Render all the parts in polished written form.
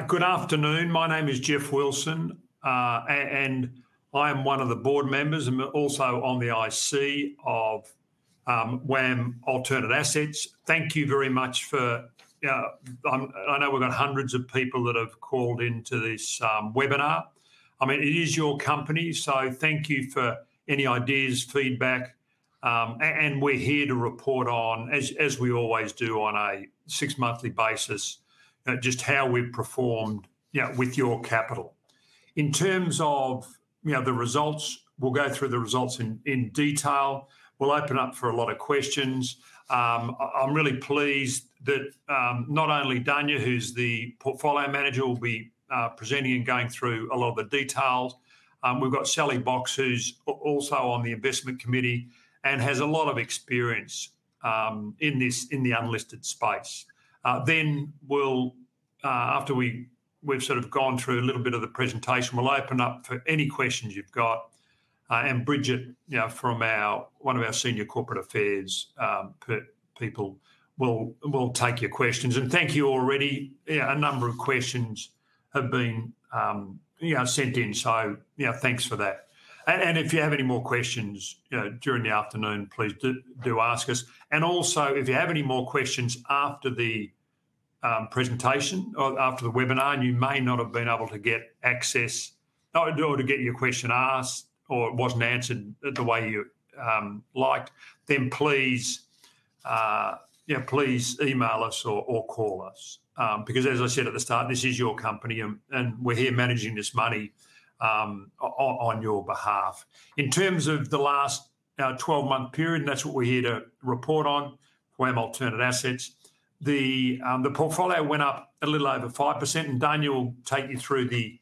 Good afternoon. My name is Geoff Wilson, and I am one of the board members and also on the IC of WAM Alternative Assets. Thank you very much for, I know we've got hundreds of people that have called into this webinar. I mean, it is your company, so thank you for any ideas, feedback, and we're here to report on, as we always do on a 6-monthly basis, just how we've performed with your capital. In terms of the results, we'll go through the results in detail. We'll open up for a lot of questions. I'm really pleased that not only Dania, who's the portfolio manager, will be presenting and going through a lot of the details. We've got Sally Box, who's also on the investment committee and has a lot of experience in the unlisted space. Then we'll, after we've sort of gone through a little bit of the presentation, we'll open up for any questions you've got. And Bridget, from one of our senior corporate affairs people, will take your questions. And thank you already. A number of questions have been sent in, so thanks for that. And if you have any more questions during the afternoon, please do ask us. And also, if you have any more questions after the presentation or after the webinar, and you may not have been able to get access or to get your question asked or it wasn't answered the way you liked, then please email us or call us. Because as I said at the start, this is your company and we're here managing this money on your behalf. In terms of the last 12-month period, and that's what we're here to report on, WAM Alternative Assets, the portfolio went up a little over 5%, and Dania will take you through the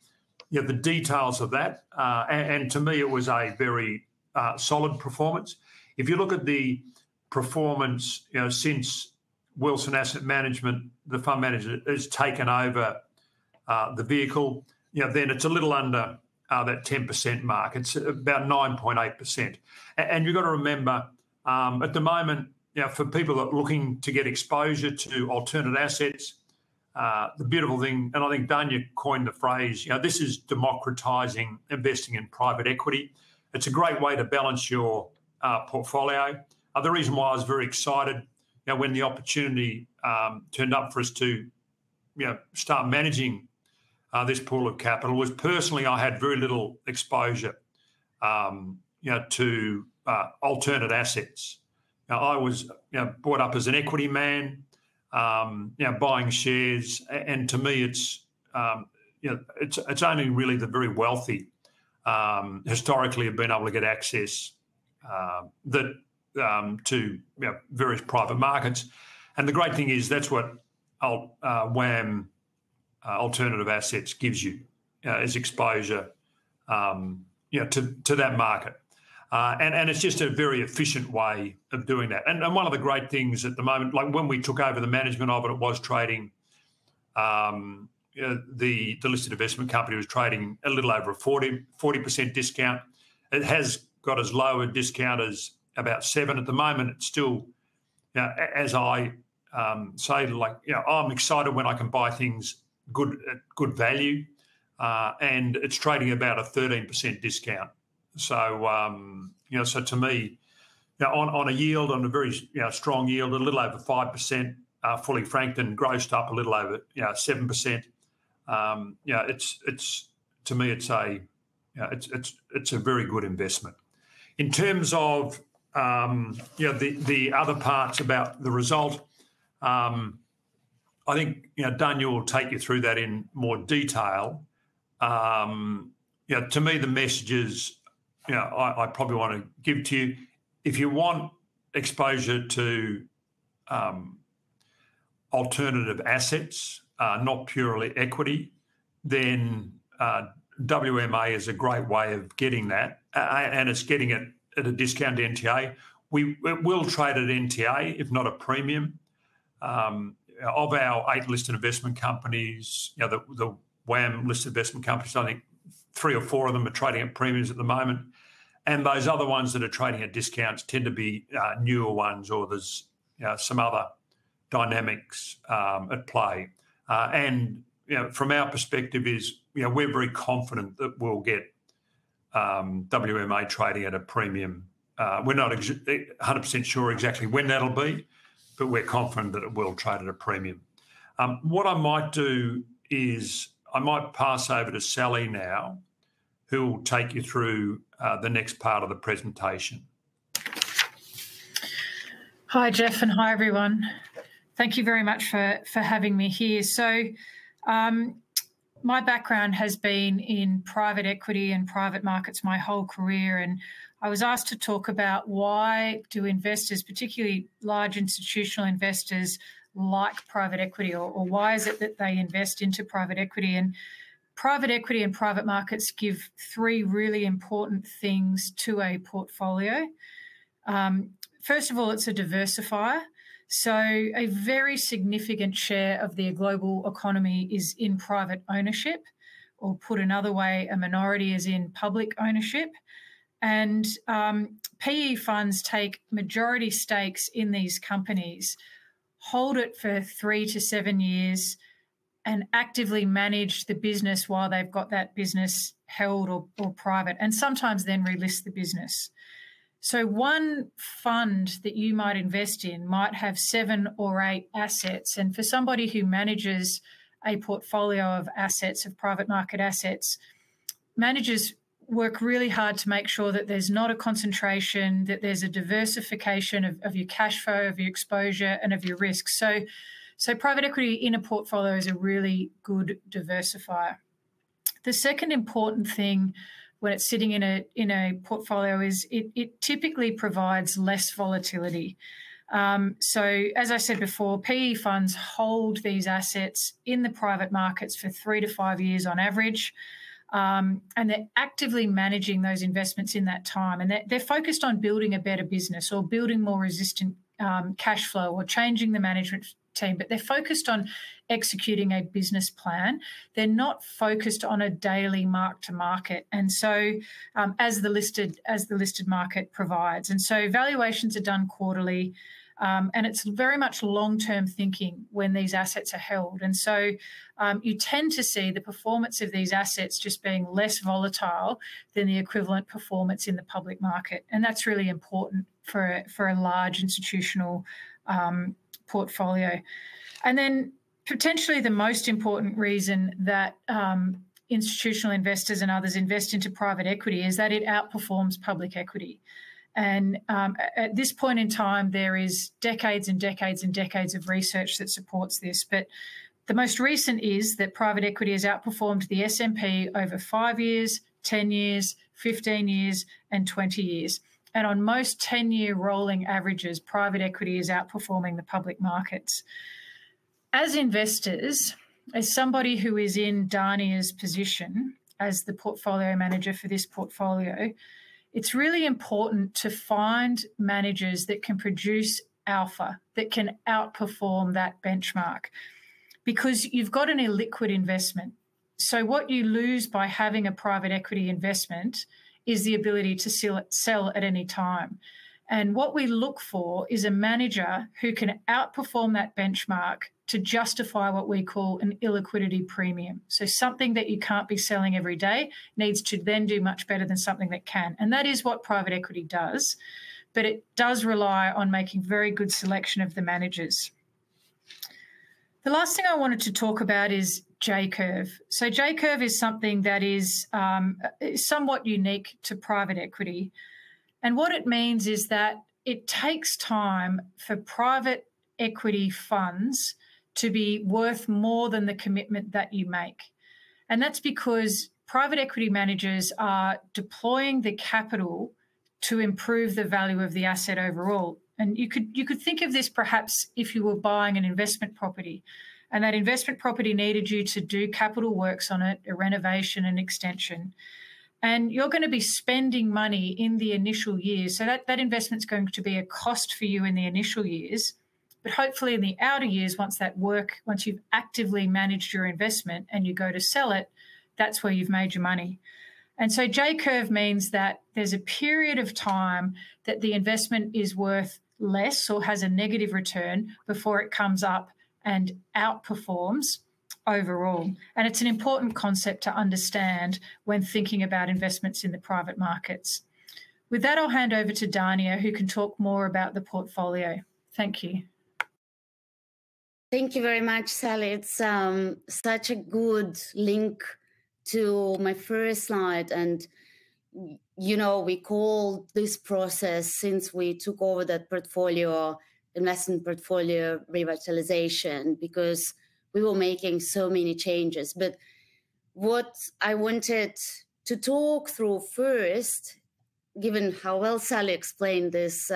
details of that. And to me, it was a very solid performance. If you look at the performance, since Wilson Asset Management, the fund manager, has taken over the vehicle, then it's a little under that 10% mark. It's about 9.8%. And you've got to remember, at the moment, for people that are looking to get exposure to alternative assets, the beautiful thing, and I think Dania coined the phrase, this is democratising investing in private equity. It's a great way to balance your portfolio. The reason why I was very excited when the opportunity turned up for us to start managing this pool of capital was, personally, I had very little exposure to alternative assets. I was brought up as an equity man, buying shares, and to me, it's only really the very wealthy historically have been able to get access to various private markets. And the great thing is that's what WAM Alternative Assets gives you, is exposure to that market. And it's just a very efficient way of doing that. And one of the great things at the moment, like when we took over the management of it was trading, the listed investment company was trading a little over a 40% discount. It has got as low a discount as about 7 at the moment. It's still, as I say, I'm excited when I can buy things at good value, and it's trading about a 13% discount. So, so to me, on a yield, on a very strong yield, a little over 5%, fully franked and grossed up a little over 7%. It's to me, it's a very good investment. In terms of the other parts about the result, I think Dania will take you through that in more detail. To me, the messages I probably want to give to you, if you want exposure to alternative assets, not purely equity, then WMA is a great way of getting that, and it's getting it at a discount to NTA. It will trade at NTA, if not a premium. Of our 8 listed investment companies, the WAM listed investment companies, I think 3 or 4 of them are trading at premiums at the moment. And those other ones that are trading at discounts tend to be newer ones, or there's some other dynamics at play. And from our perspective is, we're very confident that we'll get WMA trading at a premium. We're not 100% sure exactly when that'll be, but we're confident that it will trade at a premium. What I might do is I might pass over to Sally now, who will take you through the next part of the presentation. Hi, Geoff, and hi, everyone. Thank you very much for having me here. So my background has been in private equity and private markets my whole career, and I was asked to talk about why do investors, particularly large institutional investors, like private equity, or why is it that they invest into private equity? And private equity and private markets give three really important things to a portfolio. First of all, it's a diversifier. So a very significant share of the global economy is in private ownership, or put another way, a minority is in public ownership. And PE funds take majority stakes in these companies, hold it for 3 to 7 years, and actively manage the business while they've got that business held or private, and sometimes then relist the business. So one fund that you might invest in might have 7 or 8 assets. And for somebody who manages a portfolio of assets, of private market assets, managers work really hard to make sure that there's not a concentration, that there's a diversification of your cash flow, of your exposure, and of your risk. So private equity in a portfolio is a really good diversifier. The second important thing when it's sitting in a portfolio is it typically provides less volatility. So as I said before, PE funds hold these assets in the private markets for 3 to 5 years on average. And they're actively managing those investments in that time. And they're focused on building a better business, or building more resistant cash flow, or changing the management team, but they're focused on executing a business plan. They're not focused on a daily mark to market, and so as the listed market provides. And so valuations are done quarterly, and it's very much long-term thinking when these assets are held. And so you tend to see the performance of these assets just being less volatile than the equivalent performance in the public market, and that's really important for a large institutional portfolio. And then potentially the most important reason that institutional investors and others invest into private equity is that it outperforms public equity. And at this point in time, there is decades and decades and decades of research that supports this. But the most recent is that private equity has outperformed the S&P over 5 years, 10 years, 15 years, and 20 years. And on most 10-year rolling averages, private equity is outperforming the public markets. As investors, as somebody who is in Dania's position as the portfolio manager for this portfolio, it's really important to find managers that can produce alpha, that can outperform that benchmark, because you've got an illiquid investment. So what you lose by having a private equity investment is the ability to sell at any time. And what we look for is a manager who can outperform that benchmark to justify what we call an illiquidity premium. So something that you can't be selling every day needs to then do much better than something that can. And that is what private equity does, but it does rely on making very good selection of the managers. The last thing I wanted to talk about is J-curve. So J-curve is something that is somewhat unique to private equity. And what it means is that it takes time for private equity funds to be worth more than the commitment that you make. And that's because private equity managers are deploying the capital to improve the value of the asset overall. And you could think of this perhaps if you were buying an investment property, and that investment property needed you to do capital works on it, a renovation and extension. And you're going to be spending money in the initial years. So that investment's going to be a cost for you in the initial years. But hopefully in the outer years, once you've actively managed your investment and you go to sell it, that's where you've made your money. And so J-curve means that there's a period of time that the investment is worth less or has a negative return before it comes up and outperforms overall. And it's an important concept to understand when thinking about investments in the private markets. With that, I'll hand over to Dania, who can talk more about the portfolio. Thank you. Thank you very much, Sally. It's such a good link to my first slide. And, you know, we called this process, since we took over that portfolio, investment portfolio revitalization, because we were making so many changes. But what I wanted to talk through first, given how well Sally explained this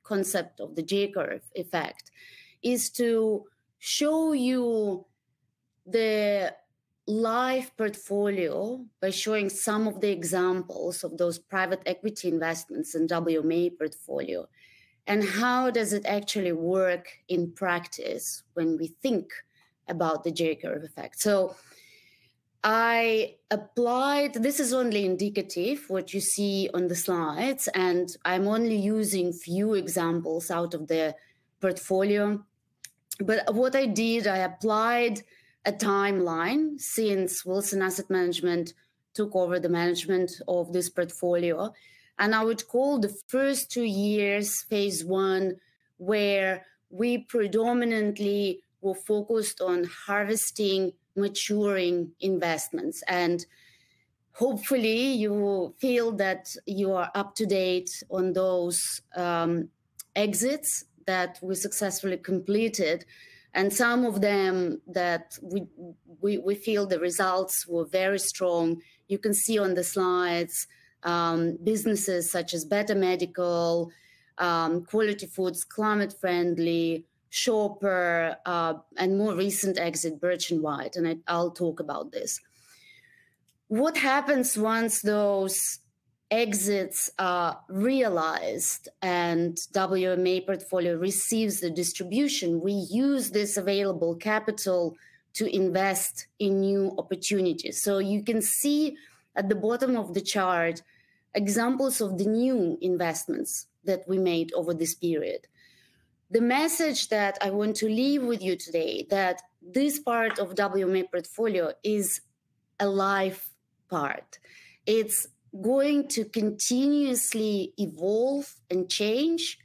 concept of the J-curve effect, is to show you the live portfolio by showing some of the examples of those private equity investments in WMA portfolio, and how does it actually work in practice when we think about the J-curve effect. So I applied, this is only indicative, what you see on the slides, and I'm only using few examples out of the portfolio. But what I did, I applied a timeline since Wilson Asset Management took over the management of this portfolio. And I would call the first 2 years phase one, where we predominantly were focused on harvesting maturing investments. And hopefully you feel that you are up to date on those exits that we successfully completed, and some of them that we feel the results were very strong. You can see on the slides businesses such as Better Medical, Quality Foods, Climate Friendly, Shopper, and more recent exit, Birch & White, and I'll talk about this. What happens once those exits are realized and WMA portfolio receives the distribution? We use this available capital to invest in new opportunities. So you can see at the bottom of the chart examples of the new investments that we made over this period. The message that I want to leave with you today, that this part of WMA portfolio is a live part. It's going to continuously evolve and change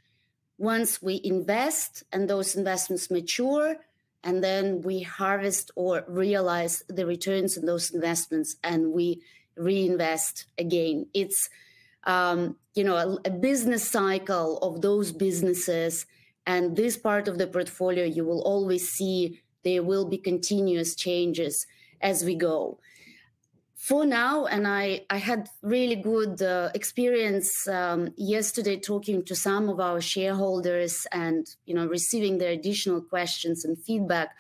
once we invest and those investments mature, and then we harvest or realize the returns in those investments and we reinvest again. It's a business cycle of those businesses, and this part of the portfolio you will always see there will be continuous changes as we go. For now, and I had really good experience yesterday talking to some of our shareholders and receiving their additional questions and feedback.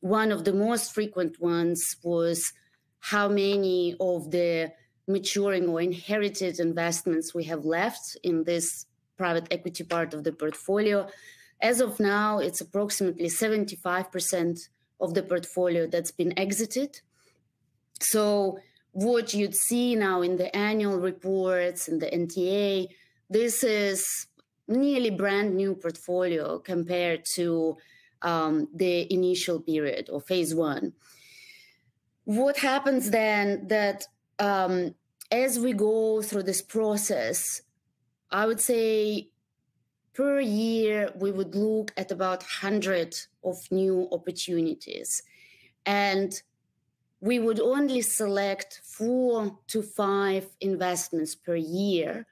One of the most frequent ones was how many of the maturing or inherited investments we have left in this private equity part of the portfolio. As of now, it's approximately 75% of the portfolio that's been exited. So what you'd see now in the annual reports and the NTA, this is nearly brand new portfolio compared to the initial period or phase one. What happens then that as we go through this process, I would say per year we would look at about 100 of new opportunities, and we would only select 4 to 5 investments per year,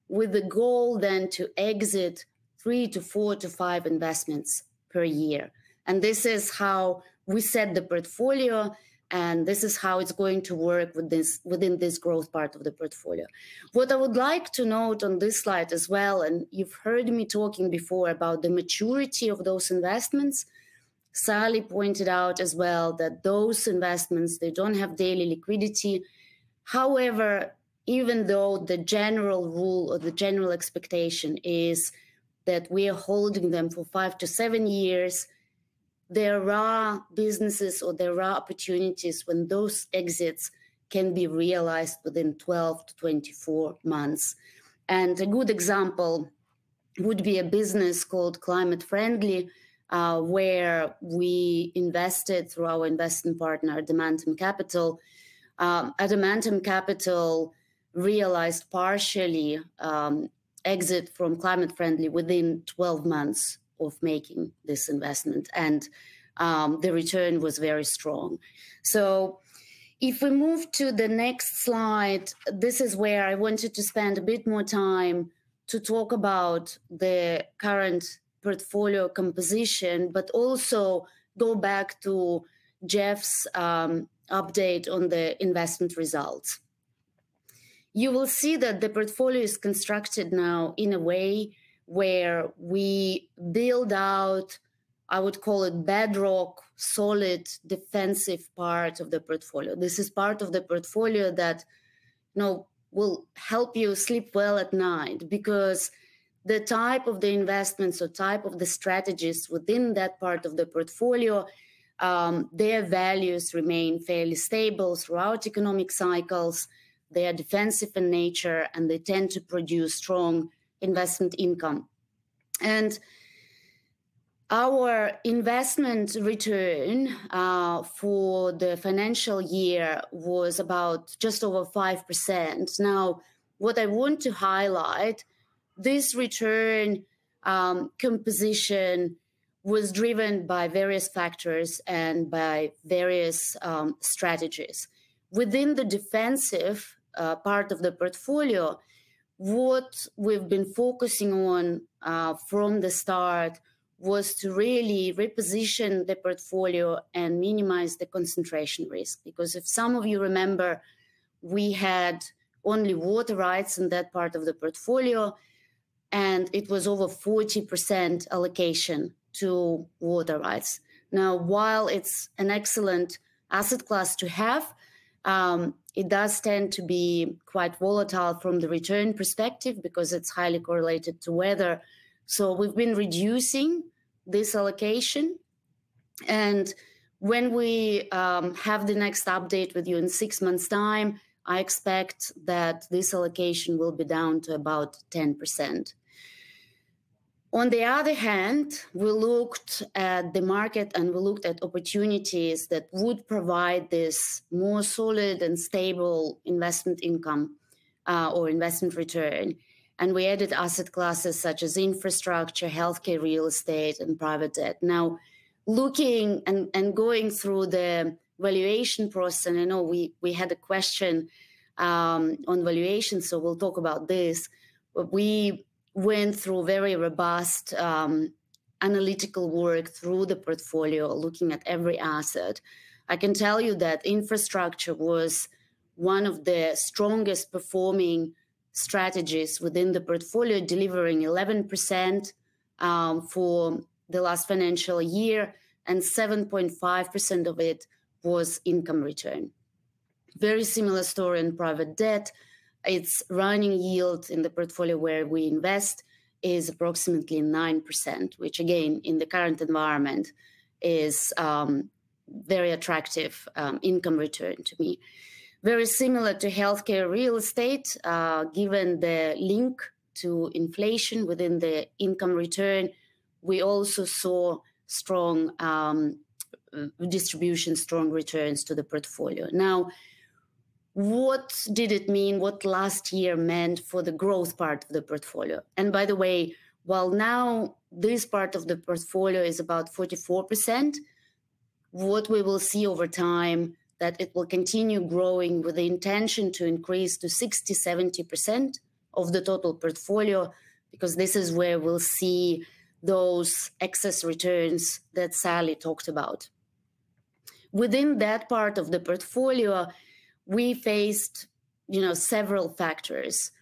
with the goal then to exit 3 to 4 to 5 investments per year. And this is how we set the portfolio, and this is how it's going to work within this growth part of the portfolio. What I would like to note on this slide as well, and you've heard me talking before about the maturity of those investments, Sally pointed out as well that those investments, they don't have daily liquidity. However, even though the general rule or the general expectation is that we are holding them for 5 to 7 years, there are businesses or there are opportunities when those exits can be realized within 12 to 24 months. And a good example would be a business called Climate Friendly. where we invested through our investment partner, Adamantium Capital. Adamantium Capital realized partially exit from climate friendly within 12 months of making this investment, and the return was very strong. So if we move to the next slide, this is where I wanted to spend a bit more time to talk about the current portfolio composition, but also go back to Geoff's update on the investment results. You will see that the portfolio is constructed now in a way where we build out, I would call it bedrock, solid, defensive part of the portfolio. This is part of the portfolio that will help you sleep well at night, because the type of the investments or type of the strategies within that part of the portfolio, their values remain fairly stable throughout economic cycles. They are defensive in nature, and they tend to produce strong investment income. And our investment return for the financial year was about just over 5%. Now, what I want to highlight, this return composition was driven by various factors and by various strategies. Within the defensive part of the portfolio, what we've been focusing on from the start was to really reposition the portfolio and minimize the concentration risk. Because if some of you remember, we had only water rights in that part of the portfolio, and it was over 40% allocation to water rights. Now, while it's an excellent asset class to have, it does tend to be quite volatile from the return perspective because it's highly correlated to weather. So we've been reducing this allocation. And when we have the next update with you in 6 months' time, I expect that this allocation will be down to about 10%. On the other hand, we looked at the market and we looked at opportunities that would provide this more solid and stable investment income or investment return. And we added asset classes such as infrastructure, healthcare, real estate, and private debt. Now, looking and going through the valuation process, and I know we had a question on valuation, so we'll talk about this. But we went through very robust analytical work through the portfolio, looking at every asset. I can tell you that infrastructure was one of the strongest performing strategies within the portfolio, delivering 11% for the last financial year, and 7.5% of it was income return. Very similar story in private debt. Its running yield in the portfolio where we invest is approximately 9%, which again, in the current environment, is very attractive income return to me. Very similar to healthcare, real estate, given the link to inflation within the income return, we also saw strong distribution, strong returns to the portfolio. Now, what did it mean, what last year meant for the growth part of the portfolio? And by the way, while now this part of the portfolio is about 44%, what we will see over time, that it will continue growing with the intention to increase to 60-70% of the total portfolio, because this is where we'll see those excess returns that Sally talked about. Within that part of the portfolio, we faced, several factors.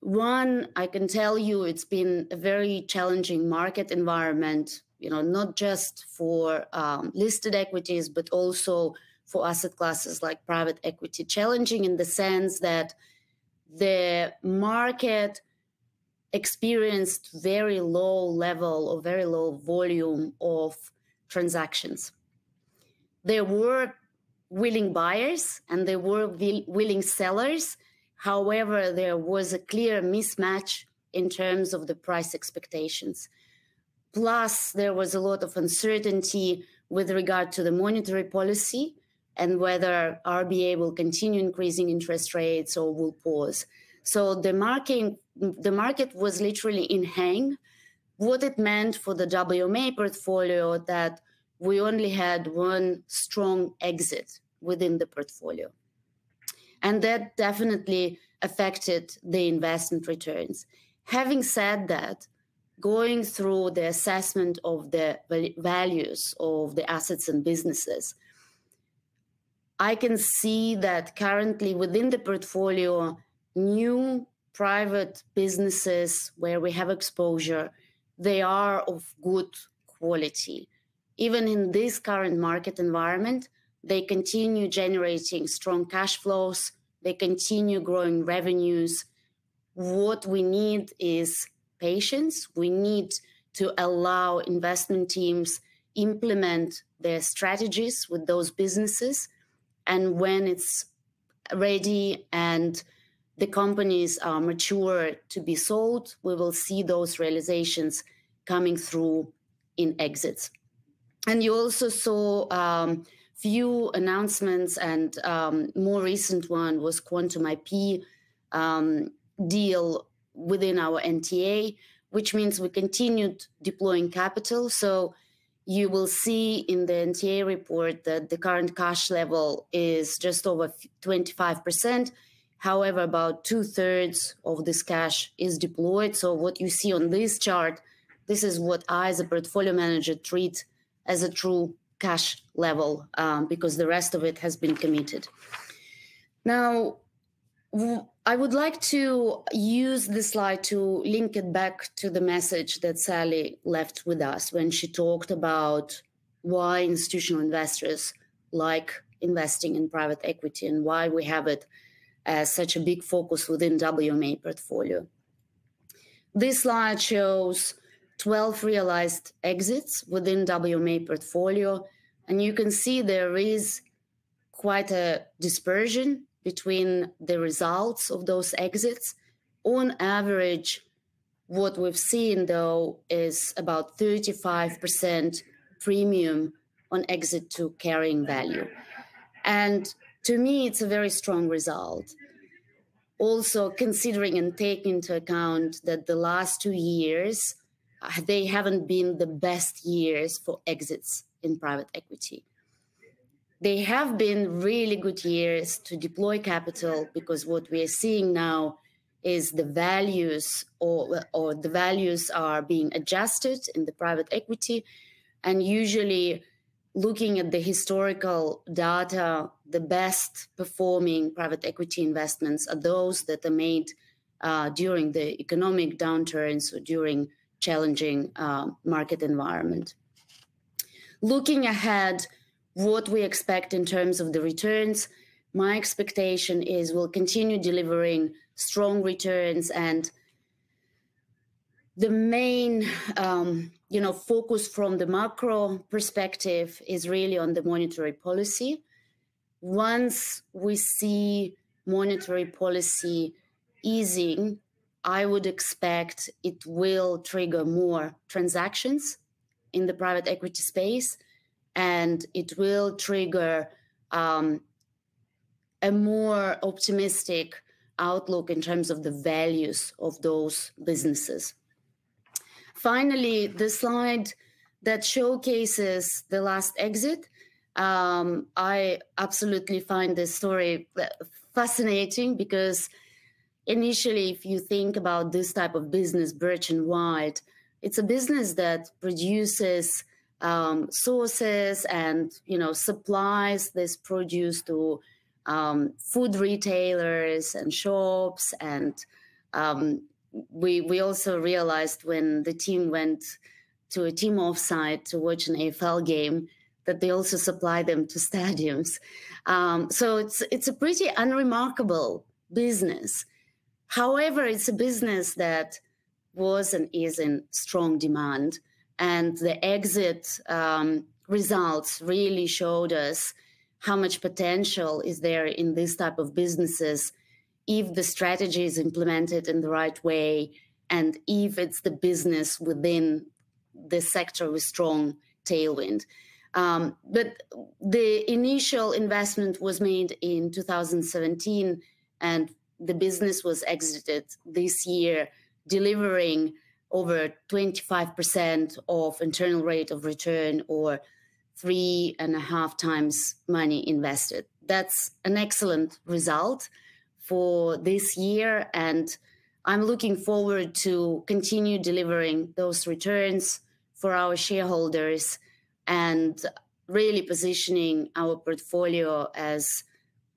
One, I can tell you it's been a very challenging market environment, not just for listed equities, but also for asset classes like private equity. Challenging in the sense that the market experienced very low level or very low volume of transactions. There were willing buyers and there were willing sellers. However, there was a clear mismatch in terms of the price expectations. Plus, there was a lot of uncertainty with regard to the monetary policy and whether RBA will continue increasing interest rates or will pause. So the market was literally in hang. What it meant for the WMA portfolio, that we only had one strong exit within the portfolio. And that definitely affected the investment returns. Having said that, going through the assessment of the values of the assets and businesses, I can see that currently within the portfolio, new private businesses where we have exposure, they are of good quality. Even in this current market environment, they continue generating strong cash flows, they continue growing revenues. What we need is patience. We need to allow investment teams implement their strategies with those businesses. And when it's ready and the companies are mature to be sold, we will see those realizations coming through in exits. And you also saw few announcements, and more recent one was Quantum IP deal within our NTA, which means we continued deploying capital. So you will see in the NTA report that the current cash level is just over 25%. However, about 2/3 of this cash is deployed. So what you see on this chart, this is what I, as a portfolio manager, treat as a true cash level, because the rest of it has been committed. Now, I would like to use this slide to link it back to the message that Sally left with us when she talked about why institutional investors like investing in private equity and why we have it as such a big focus within WMA portfolio. This slide shows 12 realized exits within WMA portfolio, and you can see there is quite a dispersion between the results of those exits. On average, what we've seen, though, is about 35% premium on exit to carrying value. And to me, it's a very strong result. Also, considering and taking into account that the last 2 years, they haven't been the best years for exits in private equity. They have been really good years to deploy capital, because what we are seeing now is the values or the values are being adjusted in the private equity. And usually looking at the historical data, the best performing private equity investments are those that are made during the economic downturns or during challenging market environment. Looking ahead, what we expect in terms of the returns, my expectation is we'll continue delivering strong returns, and the main focus from the macro perspective is really on the monetary policy. Once we see monetary policy easing, I would expect it will trigger more transactions in the private equity space, and it will trigger a more optimistic outlook in terms of the values of those businesses. Finally, the slide that showcases the last exit, I absolutely find this story fascinating, because initially, if you think about this type of business, Birch & White, it's a business that produces sources and supplies this produce to food retailers and shops. And we also realized when the team went to a team offsite to watch an AFL game that they also supply them to stadiums. So it's a pretty unremarkable business. However, it's a business that was and is in strong demand, and the exit results really showed us how much potential is there in this type of businesses if the strategy is implemented in the right way, and if it's the business within the sector with strong tailwind. But the initial investment was made in 2017, and the business was exited this year, delivering over 25% of internal rate of return, or 3.5 times money invested. That's an excellent result for this year, and I'm looking forward to continue delivering those returns for our shareholders and really positioning our portfolio as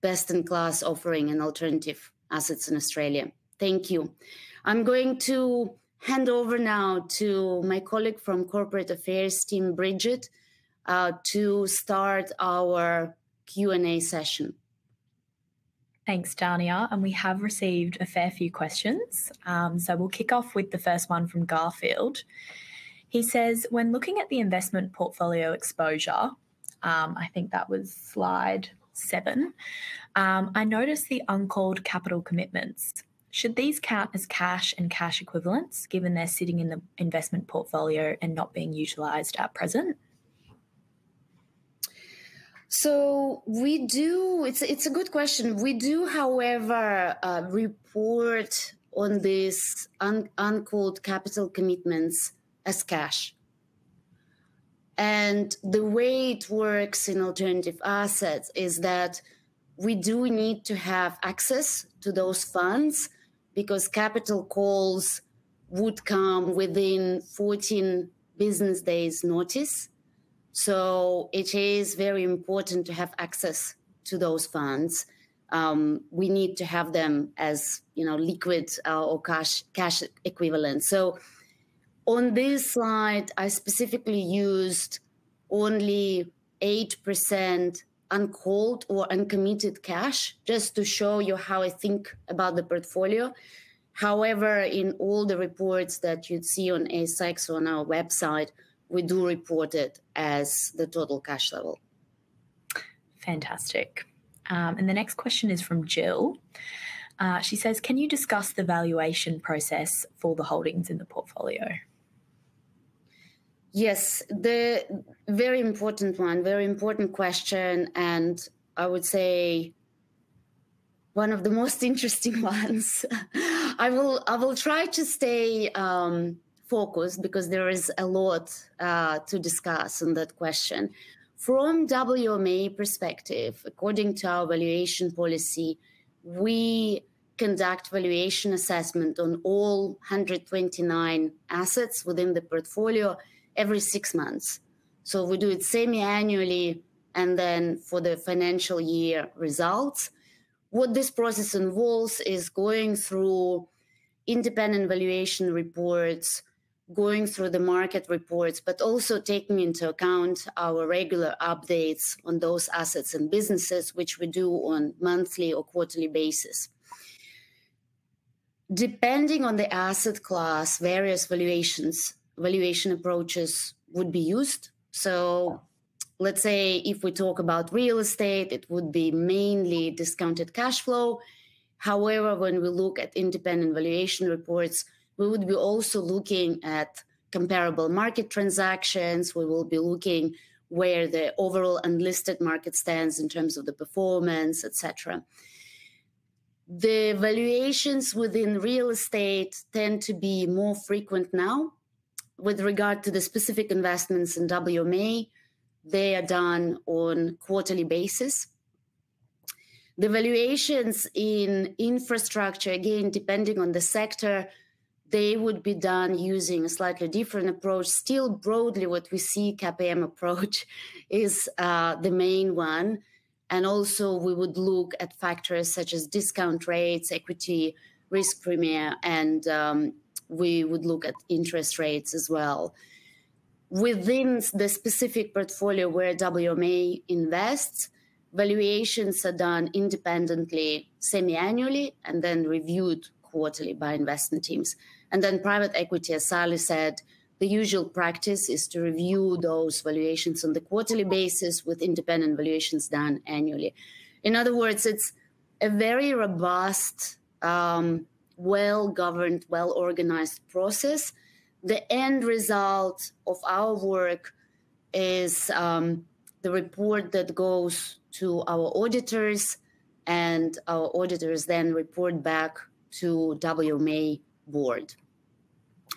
best-in-class offering in alternative assets in Australia. Thank you. I'm going to hand over now to my colleague from Corporate Affairs team, Bridget, to start our Q&A session. Thanks, Dania. And we have received a fair few questions. So we'll kick off with the first one from Garfield. He says, when looking at the investment portfolio exposure, I think that was slide 7, I noticed the uncalled capital commitments. Should these count as cash and cash equivalents, given they're sitting in the investment portfolio and not being utilised at present? So we do, it's a good question. We do, however, report on these uncalled capital commitments as cash. And the way it works in alternative assets is that we do need to have access to those funds, because capital calls would come within 14 business days notice. So it is very important to have access to those funds. We need to have them as, liquid or cash equivalent. So on this slide, I specifically used only 8% uncalled or uncommitted cash, just to show you how I think about the portfolio. However, in all the reports that you'd see on ASX or on our website, we do report it as the total cash level. Fantastic. And the next question is from Jill. She says, can you discuss the valuation process for the holdings in the portfolio? Yes, the very important one, very important question, and I would say one of the most interesting ones. I will try to stay focused, because there is a lot to discuss on that question. From WMA perspective, according to our valuation policy, we conduct valuation assessment on all 129 assets within the portfolio every 6 months. So we do it semi-annually, and then for the financial year results. What this process involves is going through independent valuation reports, going through the market reports, but also taking into account our regular updates on those assets and businesses, which we do on monthly or quarterly basis. Depending on the asset class, various valuation approaches would be used. So let's say if we talk about real estate, it would be mainly discounted cash flow. However, when we look at independent valuation reports, we would be also looking at comparable market transactions. We will be looking where the overall unlisted market stands in terms of the performance, etc. The valuations within real estate tend to be more frequent now. With regard to the specific investments in WMA, they are done on quarterly basis. The valuations in infrastructure, again, depending on the sector, they would be done using a slightly different approach. Still broadly what we see, KPM approach is the main one. And also we would look at factors such as discount rates, equity, risk premium, and we would look at interest rates as well. Within the specific portfolio where WMA invests, valuations are done independently, semi-annually, and then reviewed quarterly by investment teams. And then private equity, as Sally said, the usual practice is to review those valuations on the quarterly basis with independent valuations done annually. In other words, it's a very robust, well-governed, well-organized process the end result of our work is the report that goes to our auditors, and our auditors then report back to WMA board.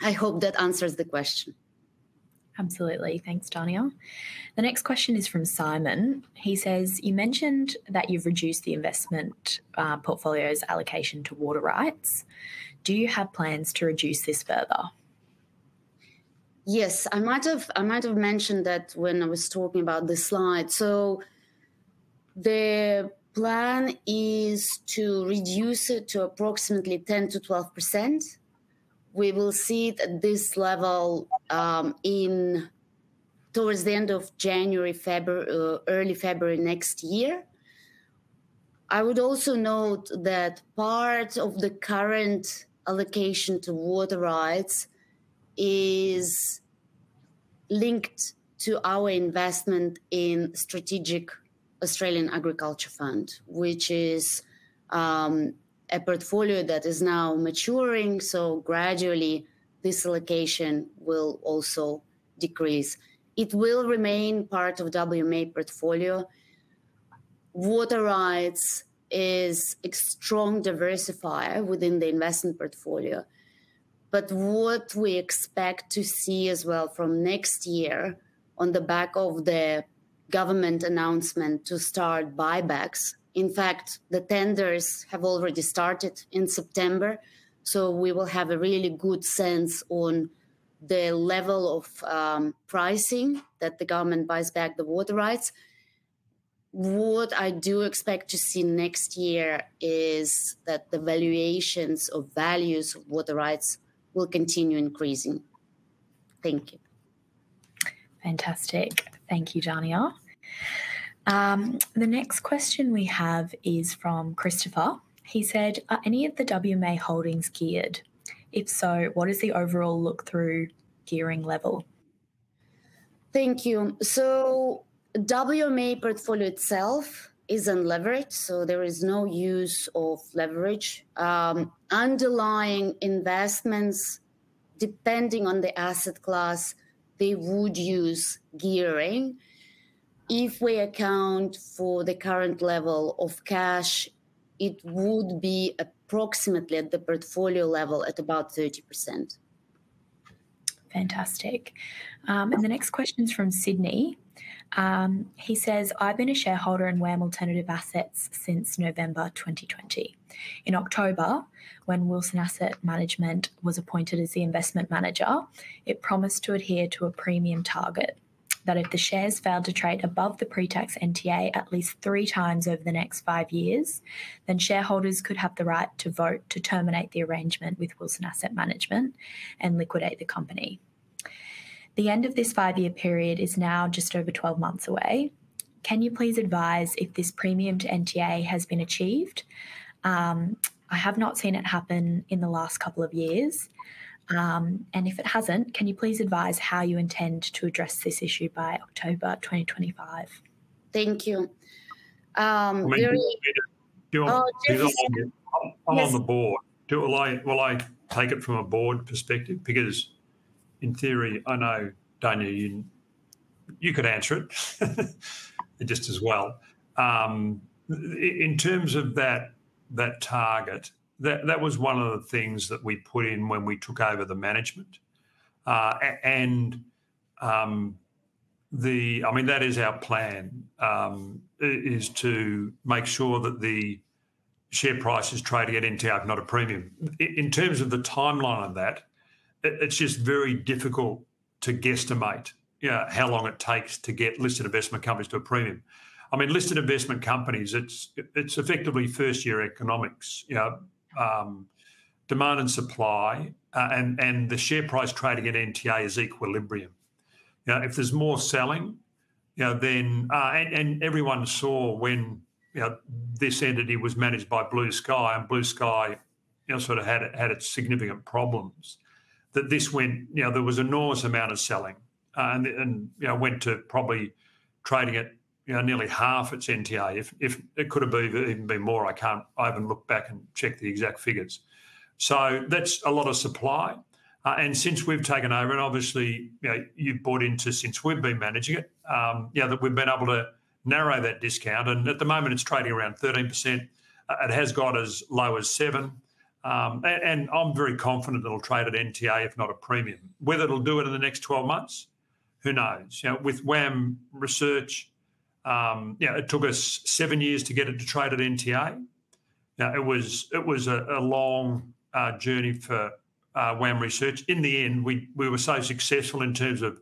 I hope that answers the question. Absolutely. Thanks, Dania. The next question is from Simon. He says, you mentioned that you've reduced the investment portfolio's allocation to water rights. Do you have plans to reduce this further? Yes, I might have mentioned that when I was talking about the slide. So the plan is to reduce it to approximately 10 to 12%. We will see it at this level towards the end of January, February, early February next year. I would also note that part of the current allocation to water rights is linked to our investment in Strategic Australian Agriculture Fund, which is a portfolio that is now maturing, so gradually this allocation will also decrease. It will remain part of WMA portfolio. Water rights is a strong diversifier within the investment portfolio. But what we expect to see as well from next year on the back of the government announcement to start buybacks. In fact, the tenders have already started in September, so we will have a really good sense on the level of pricing that the government buys back the water rights. What I do expect to see next year is that the valuations of values of water rights will continue increasing. Thank you. Fantastic. Thank you, Dania. The next question we have is from Christopher. He said, are any of the WMA holdings geared? If so, what is the overall look-through gearing level? Thank you. So WMA portfolio itself is unleveraged, so there is no use of leverage. Underlying investments, depending on the asset class, they would use gearing. If we account for the current level of cash, it would be approximately at the portfolio level at about 30%. Fantastic. And the next question is from Sydney. He says, I've been a shareholder in WAM Alternative Assets since November 2020. In October, when Wilson Asset Management was appointed as the investment manager, it promised to adhere to a premium target, that if the shares failed to trade above the pre-tax NTA at least 3 times over the next 5 years, then shareholders could have the right to vote to terminate the arrangement with Wilson Asset Management and liquidate the company. The end of this 5-year period is now just over 12 months away. Can you please advise if this premium to NTA has been achieved? I have not seen it happen in the last couple of years. And if it hasn't, can you please advise how you intend to address this issue by October 2025? Thank you. I'm on the board. Will I take it from a board perspective? Because in theory, I know, Dania, you could answer it just as well. In terms of that target, that was one of the things that we put in when we took over the management. That is our plan, is to make sure that the share price is trading at NTA, not a premium. In terms of the timeline of that, it's just very difficult to guesstimate how long it takes to get listed investment companies to a premium. I mean, listed investment companies, it's effectively first-year economics. Demand and supply, and the share price trading at NTA is equilibrium. If there's more selling, then and everyone saw when this entity was managed by Blue Sky, and Blue Sky sort of had its significant problems, that this went, there was an enormous amount of selling, and went to probably trading at nearly half its NTA. If it could have even been more, I haven't looked back and checked the exact figures. So that's a lot of supply. And since we've taken over, and obviously you've bought into since we've been managing it, that we've been able to narrow that discount. And at the moment it's trading around 13%. It has got as low as 7%. And I'm very confident it'll trade at NTA, if not a premium. Whether it'll do it in the next 12 months, who knows? With WAM Research, it took us 7 years to get it to trade at NTA. It was a long journey for WAM Research. In the end, we were so successful in terms of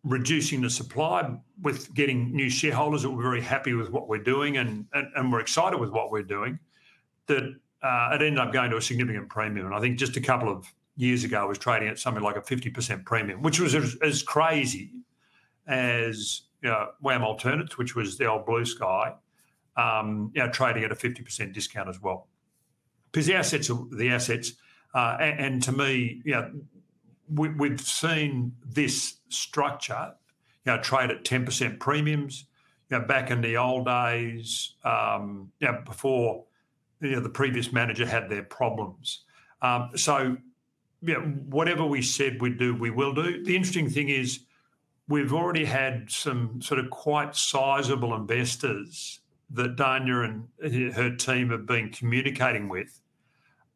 reducing the supply with getting new shareholders that were very happy with what we're doing and we're excited with what we're doing, that it ended up going to a significant premium. And I think just a couple of years ago it was trading at something like a 50% premium, which was as crazy as WAM Alternatives, which was the old Blue Sky, trading at a 50% discount as well. Because the assets are the assets. And to me, we've seen this structure, trade at 10% premiums. Back in the old days, before the previous manager had their problems. So whatever we said we'd do, we will do. The interesting thing is we've already had some sort of quite sizable investors that Dania and her team have been communicating with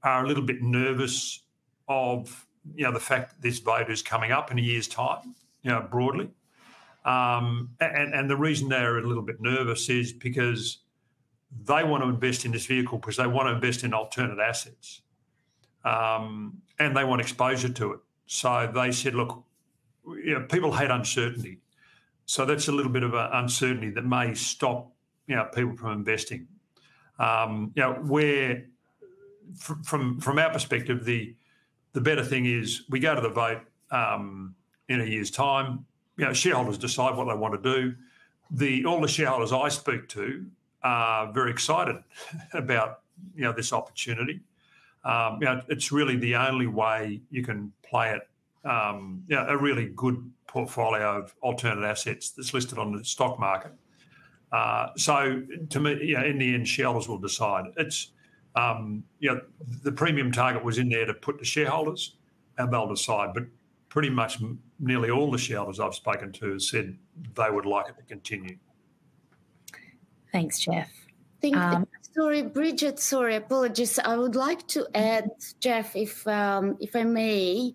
are a little bit nervous of the fact that this vote is coming up in a year's time, broadly. And the reason they're a little bit nervous is because they want to invest in this vehicle because they want to invest in alternate assets, and they want exposure to it. So they said, look, people hate uncertainty. So that's a little bit of an uncertainty that may stop people from investing. Where from our perspective, the better thing is we go to the vote in a year's time. Shareholders decide what they want to do. All the shareholders I speak to are very excited about this opportunity. It's really the only way you can play it. A really good portfolio of alternate assets that's listed on the stock market. So to me, in the end, shareholders will decide. It's the premium target was in there to put to shareholders, and they'll decide. But pretty much nearly all the shareholders I've spoken to have said they would like it to continue. Thanks, Geoff. Sorry, Bridget. Sorry, apologies. I would like to add, Geoff, if I may.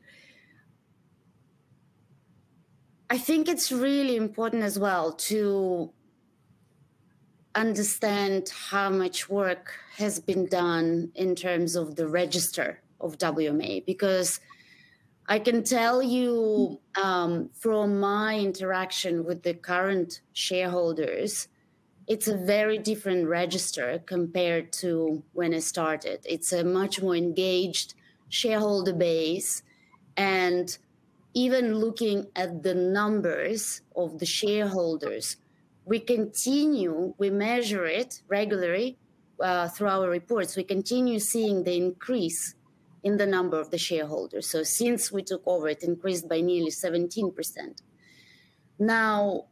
I think it's really important as well to understand how much work has been done in terms of the register of WMA, because I can tell you from my interaction with the current shareholders, it's a very different register compared to when I started. It's a much more engaged shareholder base, and even looking at the numbers of the shareholders, we measure it regularly through our reports. We continue seeing the increase in the number of the shareholders. So since we took over, it increased by nearly 17%. Now,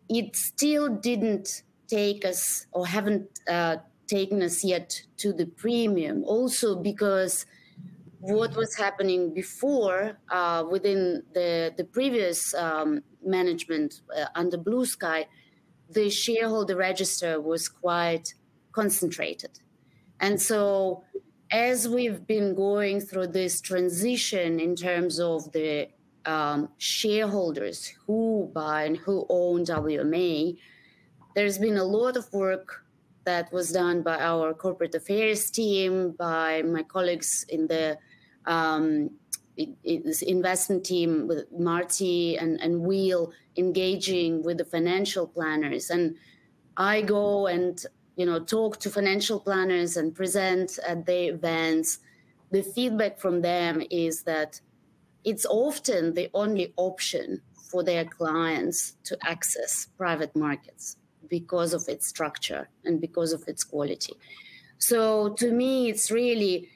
it still didn't take us or haven't taken us yet to the premium, also because what was happening before within the previous management under Blue Sky, the shareholder register was quite concentrated. And so as we've been going through this transition in terms of the shareholders who buy and who own WMA, there's been a lot of work that was done by our corporate affairs team, by my colleagues in the this investment team with Marty and Will, engaging with the financial planners. And I go and talk to financial planners and present at the events. The feedback from them is that it's often the only option for their clients to access private markets because of its structure and because of its quality. So to me, it's really,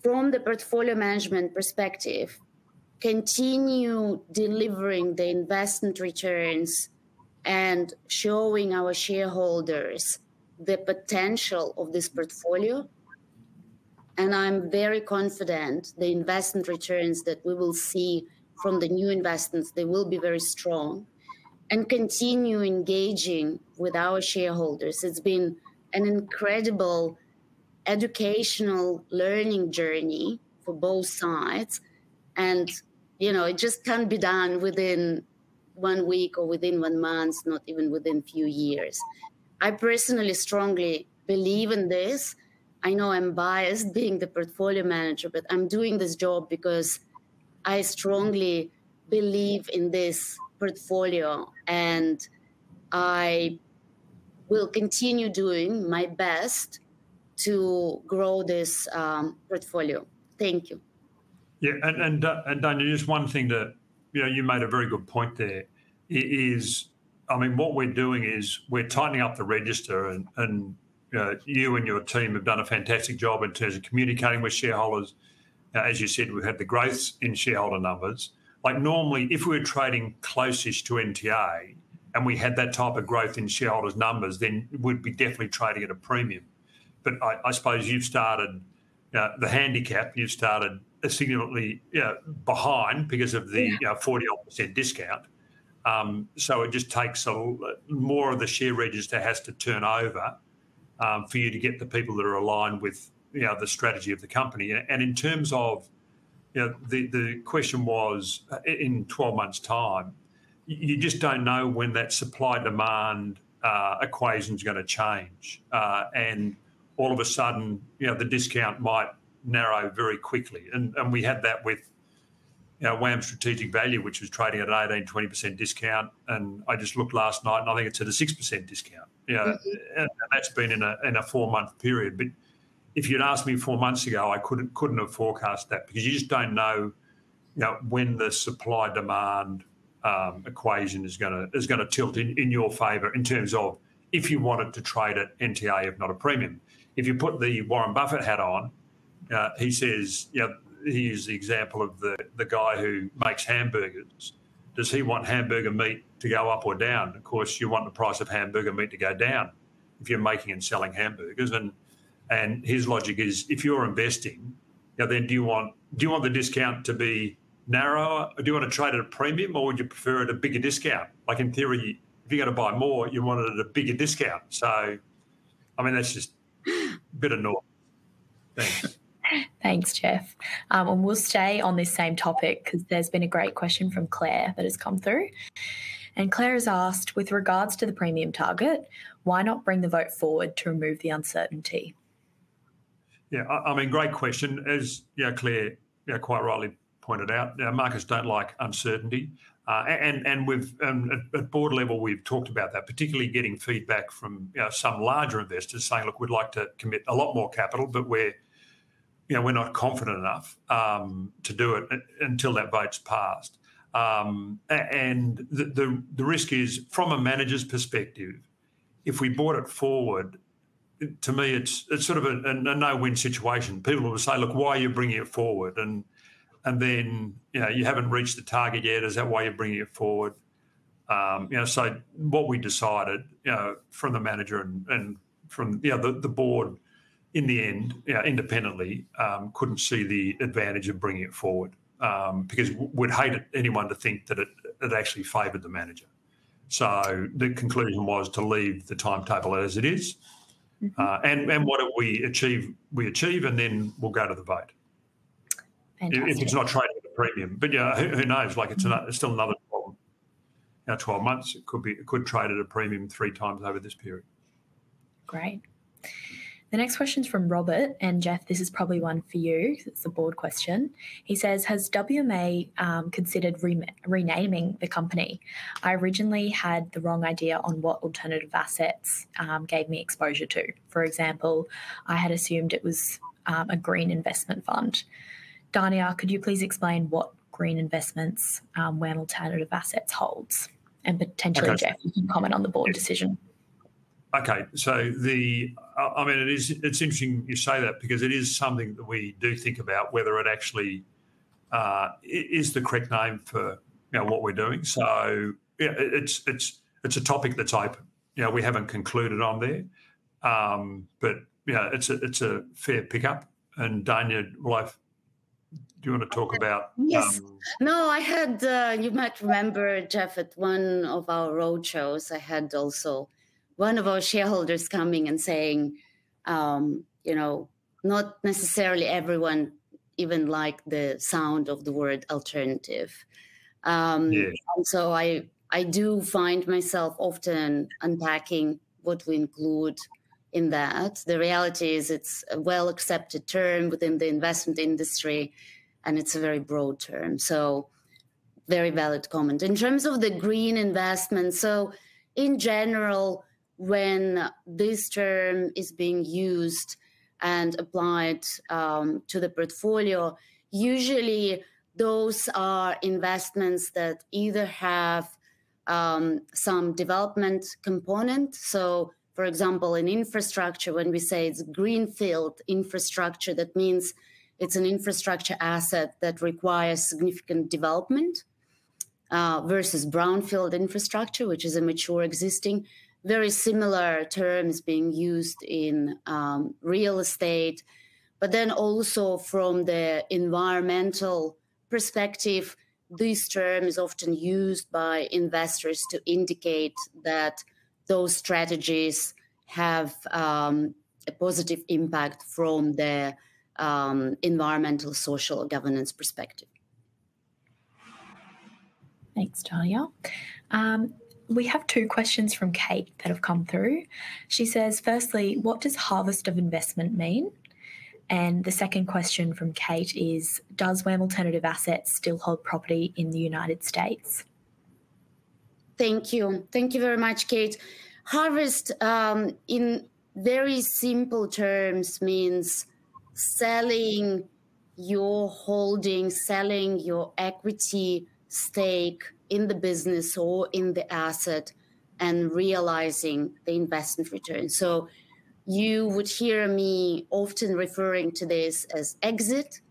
from the portfolio management perspective, continue delivering the investment returns and showing our shareholders the potential of this portfolio, And I'm very confident the investment returns that we will see from the new investments, they will be very strong, and continue engaging with our shareholders. It's been an incredible educational learning journey for both sides. And, it just can't be done within 1 week or within 1 month, not even within a few years. I personally strongly believe in this. I know I'm biased being the portfolio manager, but I'm doing this job because I strongly believe in this portfolio, and I will continue doing my best to grow this portfolio. Thank you. Yeah, and Dania, just one thing you made a very good point there, is, what we're doing is we're tightening up the register, and you and your team have done a fantastic job in terms of communicating with shareholders. As you said, we've had the growth in shareholder numbers. Like normally, if we were trading close-ish to NTA and we had that type of growth in shareholders' numbers, then we'd be definitely trading at a premium. But I suppose you've started the handicap, you've started significantly behind because of the 40% discount. So it just takes more of the share register has to turn over for you to get the people that are aligned with the strategy of the company. And in terms of the question was, in 12 months' time, you just don't know when that supply-demand equation is going to change. And all of a sudden, the discount might narrow very quickly. And we had that with WAM Strategic Value, which was trading at an 18-20% discount. And I just looked last night, and I think it's at a 6% discount. And that's been in a 4-month period. But if you'd asked me 4 months ago, I couldn't have forecast that, because you just don't know, when the supply-demand equation is going to tilt in your favour in terms of if you wanted to trade at NTA, if not a premium. If you put the Warren Buffett hat on, he says, he used the example of the guy who makes hamburgers. Does he want hamburger meat to go up or down? Of course, you want the price of hamburger meat to go down if you're making and selling hamburgers. And his logic is, if you're investing, then do you want the discount to be narrower, or do you want to trade at a premium, or would you prefer it a bigger discount? Like in theory, if you're going to buy more, you want it at a bigger discount. So, that's just a bit of noise. Thanks. Thanks, Geoff. And we'll stay on this same topic because there's been a great question from Claire that has come through. And Claire has asked, with regards to the premium target, why not bring the vote forward to remove the uncertainty? Yeah, great question. As Claire quite rightly pointed out, markets don't like uncertainty. And we've at board level, we've talked about that, particularly getting feedback from some larger investors saying, look, we'd like to commit a lot more capital, but we're not confident enough to do it until that vote's passed. And the risk is, from a manager's perspective, if we brought it forward, to me, it's sort of a no-win situation. People will say, look, why are you bringing it forward? And then, you haven't reached the target yet. Is that why you're bringing it forward? So what we decided, from the manager and from the board, in the end, independently, couldn't see the advantage of bringing it forward, because we'd hate anyone to think that it actually favoured the manager. So the conclusion was to leave the timetable as it is. And what we achieve, and then we'll go to the vote. Fantastic. If it's not trading at a premium. But who knows? Like it's still another 12 months. It could trade at a premium 3 times over this period. Great. The next question's from Robert, and Geoff, this is probably one for you. It's a board question. He says, has WMA considered renaming the company? I originally had the wrong idea on what alternative assets gave me exposure to. For example, I had assumed it was a green investment fund. Dania, could you please explain what green investments WAM Alternative Assets holds? And potentially, Geoff, you can comment on the board decision. Okay, so it's interesting you say that, because it is something that we do think about, whether it actually is the correct name for what we're doing. So it's a topic that's open. We haven't concluded on there, but it's a fair pickup and Dania, do you want to talk about? Yes. No, I had, you might remember, Geoff, at one of our roadshows, I had also one of our shareholders coming and saying, not necessarily everyone even liked the sound of the word alternative. And so I do find myself often unpacking what we include in that. The reality is it's a well-accepted term within the investment industry, and it's a very broad term. So very valid comment. In terms of the green investment, so in general, when this term is being used and applied to the portfolio, usually those are investments that either have some development component. So, for example, in infrastructure, when we say it's greenfield infrastructure, that means it's an infrastructure asset that requires significant development versus brownfield infrastructure, which is a mature existing. Very similar terms being used in real estate, but then also from the environmental perspective, this term is often used by investors to indicate that those strategies have a positive impact from the environmental, social, governance perspective. Thanks, Dania. We have two questions from Kate that have come through. She says, firstly, what does harvest of investment mean? And the second question from Kate is, does WAM Alternative Assets still hold property in the United States? Thank you. Thank you very much, Kate. Harvest, in very simple terms, means selling your holding, selling your equity stake in the business or in the asset and realizing the investment return. So you would hear me often referring to this as exit.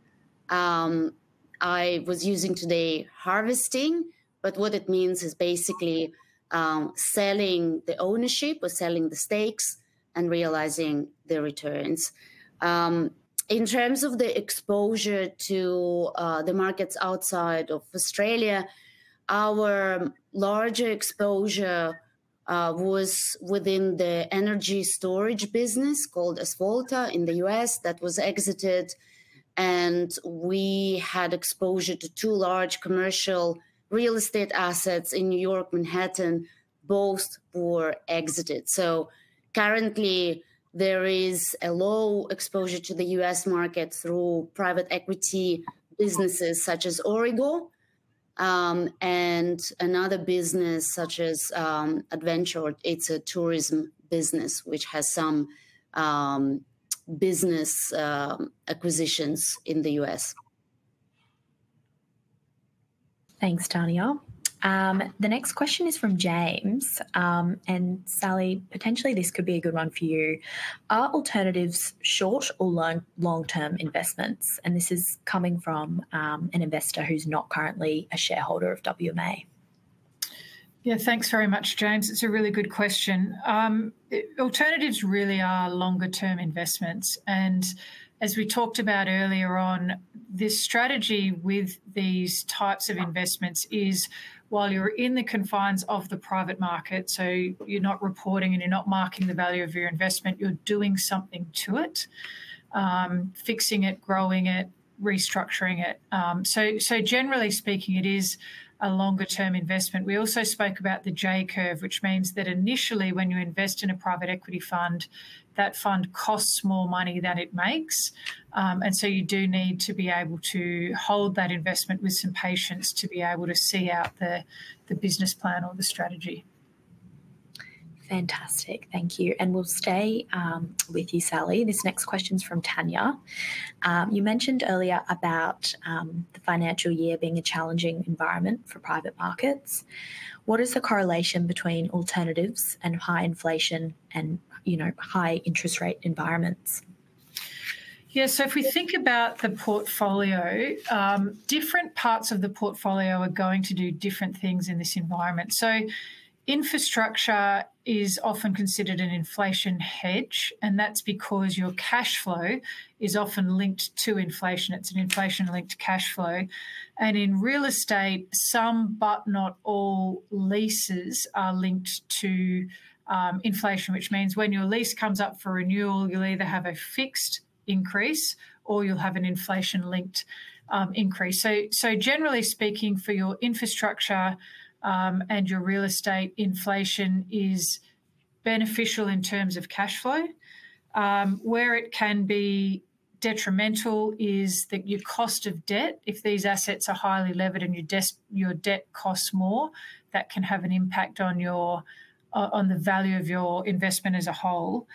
I was using today harvesting, but what it means is basically selling the ownership or selling the stakes and realizing the returns. In terms of the exposure to the markets outside of Australia, our larger exposure was within the energy storage business called Asvolta in the US that was exited. And we had exposure to two large commercial real estate assets in New York, Manhattan. Both were exited. So currently, there is a low exposure to the US market through private equity businesses such as Origo, and another business such as Adventure. It's a tourism business which has some business acquisitions in the US. Thanks, Dania. The next question is from James. And Sally, potentially this could be a good one for you. Are alternatives short or long-term investments? And this is coming from an investor who's not currently a shareholder of WMA. Yeah, thanks very much, James. It's a really good question. Alternatives really are longer-term investments. And as we talked about earlier on, this strategy with these types of investments is while you're in the confines of the private market, so you're not reporting and you're not marking the value of your investment, you're doing something to it, fixing it, growing it, restructuring it. So generally speaking, it is a longer-term investment. We also spoke about the J curve, which means that initially when you invest in a private equity fund, that fund costs more money than it makes. And so you do need to be able to hold that investment with some patience to be able to see out the business plan or the strategy. Fantastic. Thank you. And we'll stay with you, Sally. This next question's from Tanya. You mentioned earlier about the financial year being a challenging environment for private markets. What is the correlation between alternatives and high inflation and, high interest rate environments? Yeah, so if we think about the portfolio, different parts of the portfolio are going to do different things in this environment. So infrastructure is often considered an inflation hedge, and that's because your cash flow is often linked to inflation. It's an inflation-linked cash flow. And in real estate, some but not all leases are linked to inflation, which means when your lease comes up for renewal, you'll either have a fixed increase or you'll have an inflation-linked increase. So generally speaking, for your infrastructure and your real estate, inflation is beneficial in terms of cash flow. Where it can be detrimental is that your cost of debt, if these assets are highly levered and your debt costs more, that can have an impact on the value of your investment as a whole.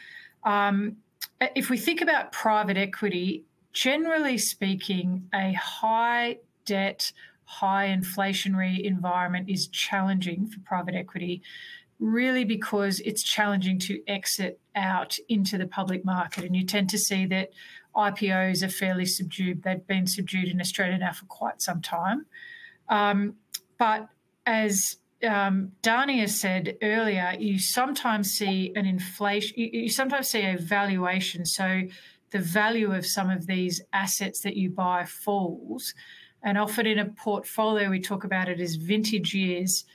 If we think about private equity, generally speaking, a high debt, high inflationary environment is challenging for private equity, really because it's challenging to exit out into the public market. And you tend to see that IPOs are fairly subdued. They've been subdued in Australia now for quite some time. But as Dania said earlier, you sometimes see an inflation, you sometimes see a valuation. So the value of some of these assets that you buy falls. And often in a portfolio, we talk about it as vintage years,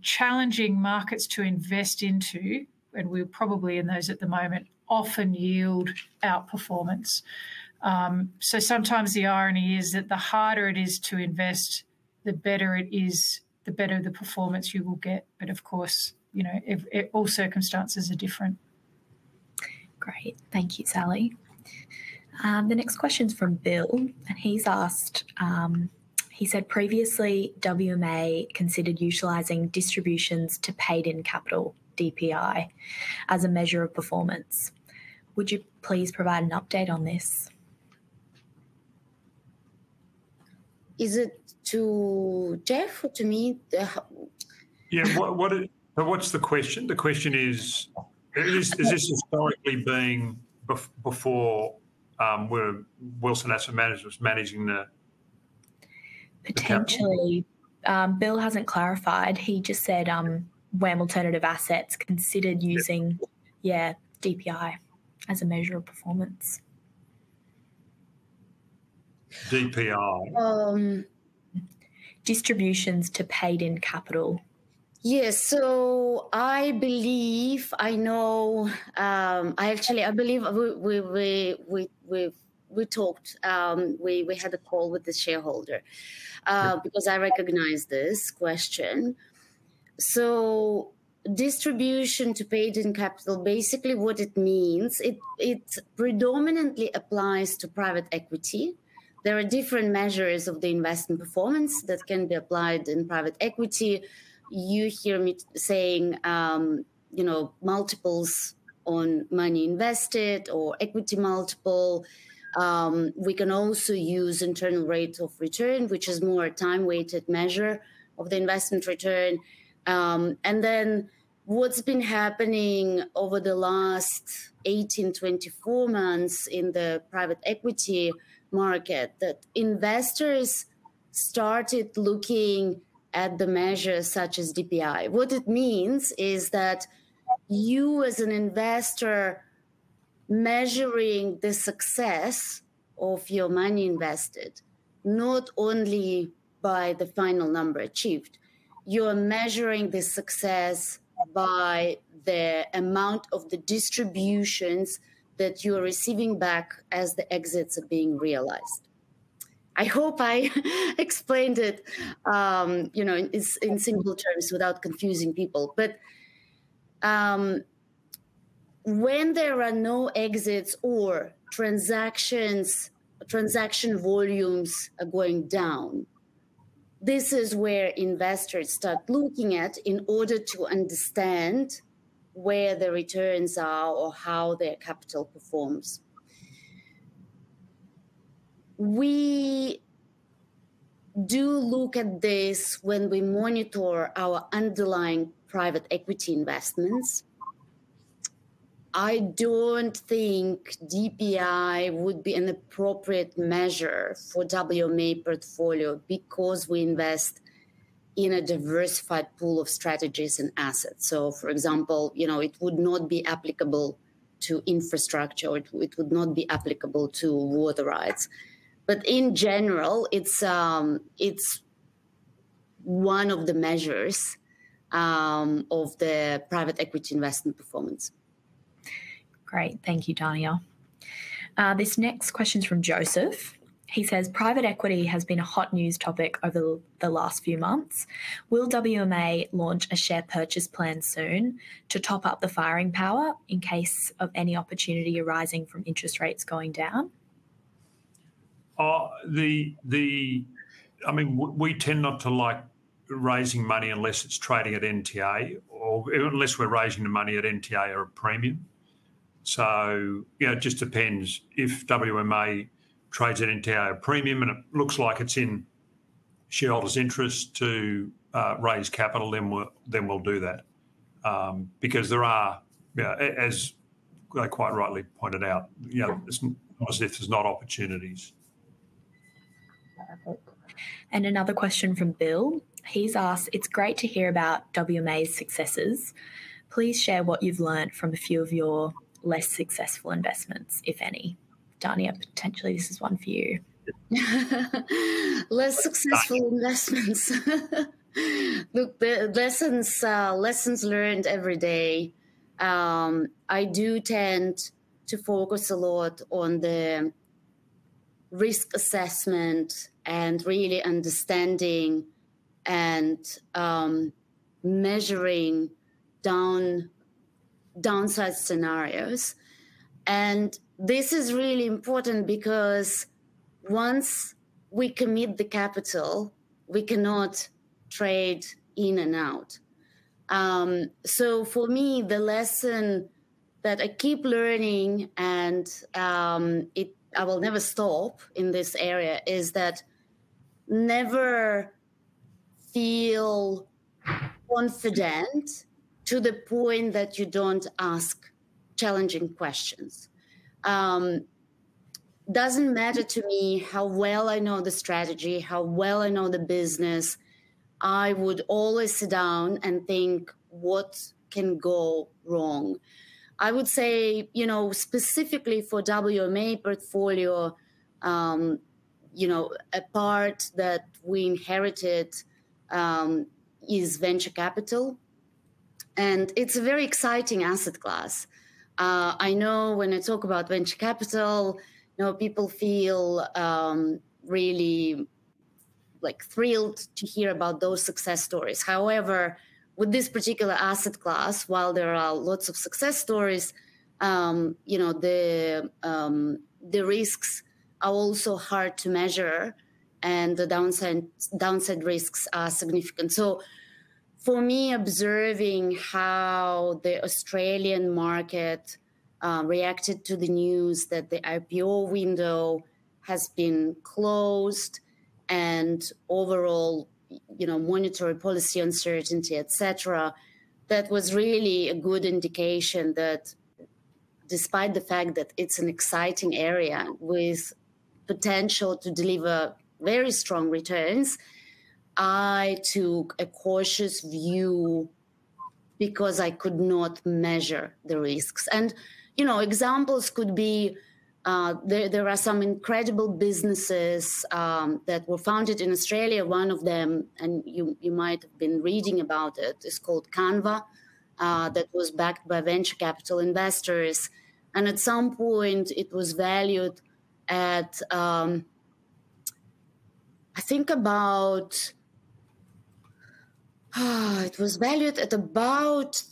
challenging markets to invest into, and we're probably in those at the moment, often yield outperformance. So sometimes the irony is that the harder it is to invest, the better it is, the better the performance you will get. But of course, all circumstances are different. Great. Thank you, Sally. The next question's from Bill, and he's asked, he said previously WMA considered utilising distributions to paid-in capital, DPI, as a measure of performance. Would you please provide an update on this? Is it to Geoff or to me? Yeah, what's the question? The question is this historically being before where Wilson Asset Management was managing the potentially? Bill hasn't clarified. He just said WAM Alternative Assets considered using, DPI as a measure of performance. DPI. Distributions to paid-in capital. Yes, so I believe I know. I believe we talked. We had a call with the shareholder because I recognize this question. So distribution to paid-in capital, basically what it means, it predominantly applies to private equity. There are different measures of the investment performance that can be applied in private equity. You hear me saying, multiples on money invested or equity multiple. We can also use internal rate of return, which is more a time-weighted measure of the investment return. And then what's been happening over the last 18-24 months in the private equity market, that investors started looking at the measures such as DPI. What it means is that you as an investor measuring the success of your money invested, not only by the final number achieved, you're measuring the success by the amount of the distributions that you're receiving back as the exits are being realized. I hope I explained it, in simple terms without confusing people. But when there are no exits or transaction volumes are going down, this is where investors start looking at in order to understand where the returns are or how their capital performs. We do look at this when we monitor our underlying private equity investments. I don't think DPI would be an appropriate measure for WMA portfolio because we invest in a diversified pool of strategies and assets. So, for example, it would not be applicable to infrastructure, or it would not be applicable to water rights. But in general, it's one of the measures of the private equity investment performance. Great. Thank you, Dania. This next question is from Joseph. He says, private equity has been a hot news topic over the last few months. Will WMA launch a share purchase plan soon to top up the firing power in case of any opportunity arising from interest rates going down? We tend not to like raising money unless it's trading at NTA, or unless we're raising the money at NTA or a premium. So, it just depends. If WMA trades at NTA or premium and it looks like it's in shareholders' interest to raise capital, then we'll do that. Because there are, as they quite rightly pointed out, it's not as if there's not opportunities. Perfect. And another question from Bill. He's asked, it's great to hear about WMA's successes. Please share what you've learned from a few of your less successful investments, if any. Dania, potentially this is one for you. Less successful investments. Look, the lessons learned every day. I do tend to focus a lot on the risk assessment and really understanding and measuring downside scenarios. And this is really important because once we commit the capital, we cannot trade in and out. So for me, the lesson that I keep learning, and I will never stop in this area, is that never feel confident to the point that you don't ask challenging questions. Doesn't matter to me how well I know the strategy, how well I know the business. I would always sit down and think, what can go wrong? I would say, specifically for WMA portfolio, a part that we inherited is venture capital. And it's a very exciting asset class. I know when I talk about venture capital, people feel really thrilled to hear about those success stories. However, with this particular asset class, while there are lots of success stories, the risks are also hard to measure, and the downside risks are significant. So for me, observing how the Australian market reacted to the news that the IPO window has been closed, and overall, monetary policy uncertainty, etc., that was really a good indication that despite the fact that it's an exciting area with potential to deliver very strong returns, I took a cautious view because I could not measure the risks. And, examples could be there are some incredible businesses that were founded in Australia. One of them, and you might have been reading about it, is called Canva, that was backed by venture capital investors. And at some point, it was valued at, I think about... it was valued at about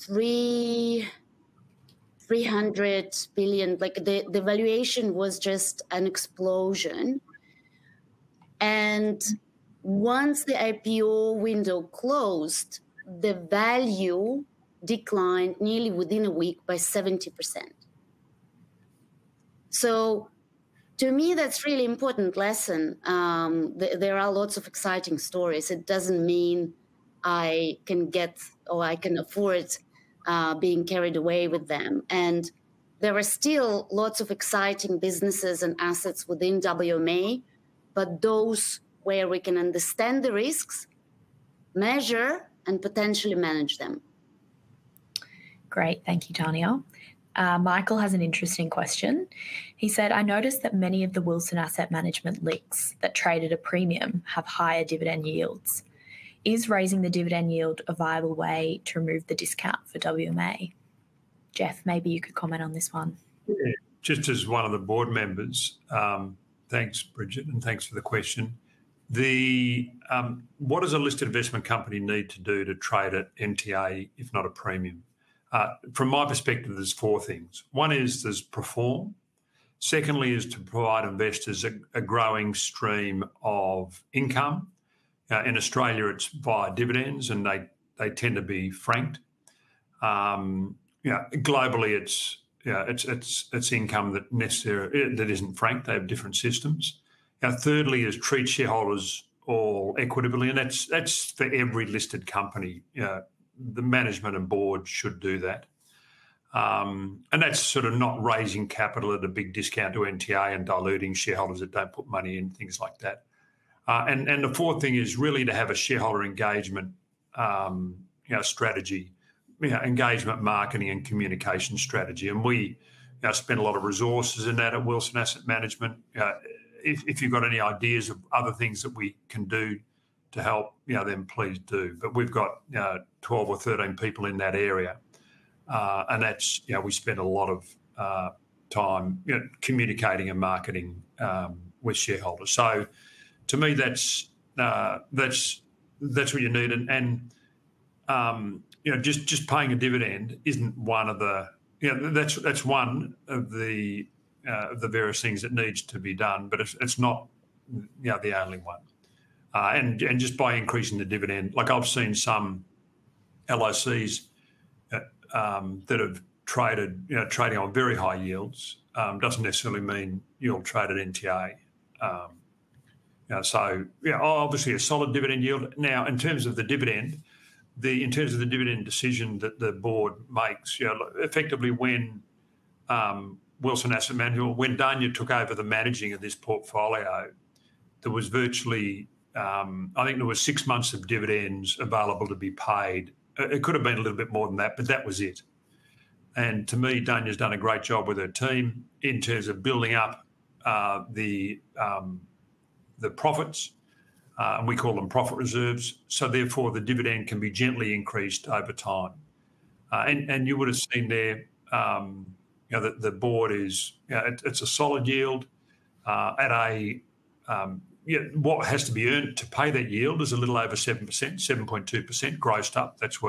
300 billion. The valuation was just an explosion. And once the IPO window closed, the value declined nearly within a week by 70%. So to me, that's really important lesson. There are lots of exciting stories. It doesn't mean I can get or I can afford being carried away with them. And there are still lots of exciting businesses and assets within WMA, but those where we can understand the risks measure and potentially manage them. Great, thank you, Dania. Michael has an interesting question. He said, I noticed that many of the Wilson Asset Management LICs that trade at a premium have higher dividend yields. Is raising the dividend yield a viable way to remove the discount for WMA? Geoff, maybe you could comment on this one. Yeah, just as one of the board members, thanks, Bridget, and thanks for the question. What does a listed investment company need to do to trade at NTA, if not a premium? From my perspective, there's four things. One is there's perform. Secondly is to provide investors a growing stream of income. In Australia, it's via dividends, and they tend to be franked. Globally, it's income that isn't franked. They have different systems. Thirdly is treat shareholders all equitably, and that's for every listed company. The management and board should do that. And that's sort of not raising capital at a big discount to NTA and diluting shareholders that don't put money in, things like that. And the fourth thing is really to have a shareholder engagement strategy, engagement, marketing and communication strategy. And we spend a lot of resources in that at Wilson Asset Management. If you've got any ideas of other things that we can do to help, then please do. But we've got 12 or 13 people in that area. And that's, we spend a lot of time communicating and marketing with shareholders. So to me, that's what you need. And just paying a dividend isn't one of the, that's one of the various things that needs to be done, but it's not the only one. And just by increasing the dividend, like I've seen some LICs that have trading on very high yields, doesn't necessarily mean you'll trade at NTA. So obviously a solid dividend yield. Now, in terms of the dividend decision that the board makes, effectively when Wilson Asset Management, when Dania took over the managing of this portfolio, there was virtually, I think there was 6 months of dividends available to be paid. It could have been a little bit more than that, but that was it. And to me, Dania's done a great job with her team in terms of building up the profits, and we call them profit reserves. So therefore, the dividend can be gently increased over time. And you would have seen there, that the board is, it's a solid yield at a what has to be earned to pay that yield is a little over 7%, 7.2% grossed up. That's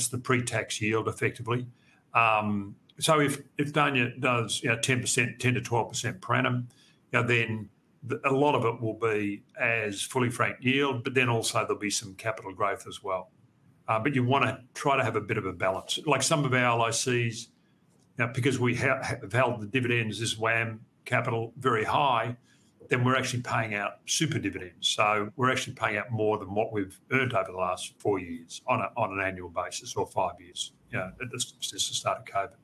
the pre-tax yield effectively. So if Dania does 10%, 10 to 12% per annum, then a lot of it will be as fully franked yield, but then also there'll be some capital growth as well. But you want to try to have a bit of a balance. Like some of our LICs, because we have held the dividends as WAM capital very high, then we're actually paying out super dividends. So we're actually paying out more than what we've earned over the last 4 years on an annual basis, or 5 years, since the start of COVID.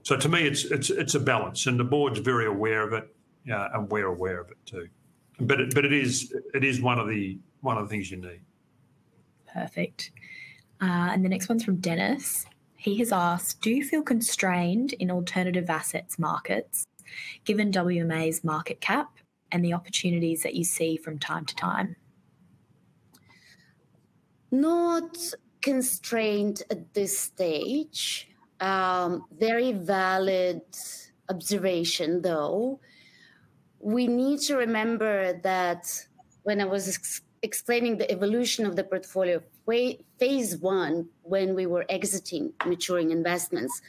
So to me, it's a balance, and the board's very aware of it, and we're aware of it too. But it is one of the things you need. Perfect. And the next one's from Dennis. He has asked, do you feel constrained in alternative assets markets, given WMA's market cap and the opportunities that you see from time to time? Not constrained at this stage. Very valid observation, though. We need to remember that when I was explaining the evolution of the portfolio, phase one, when we were exiting maturing investments,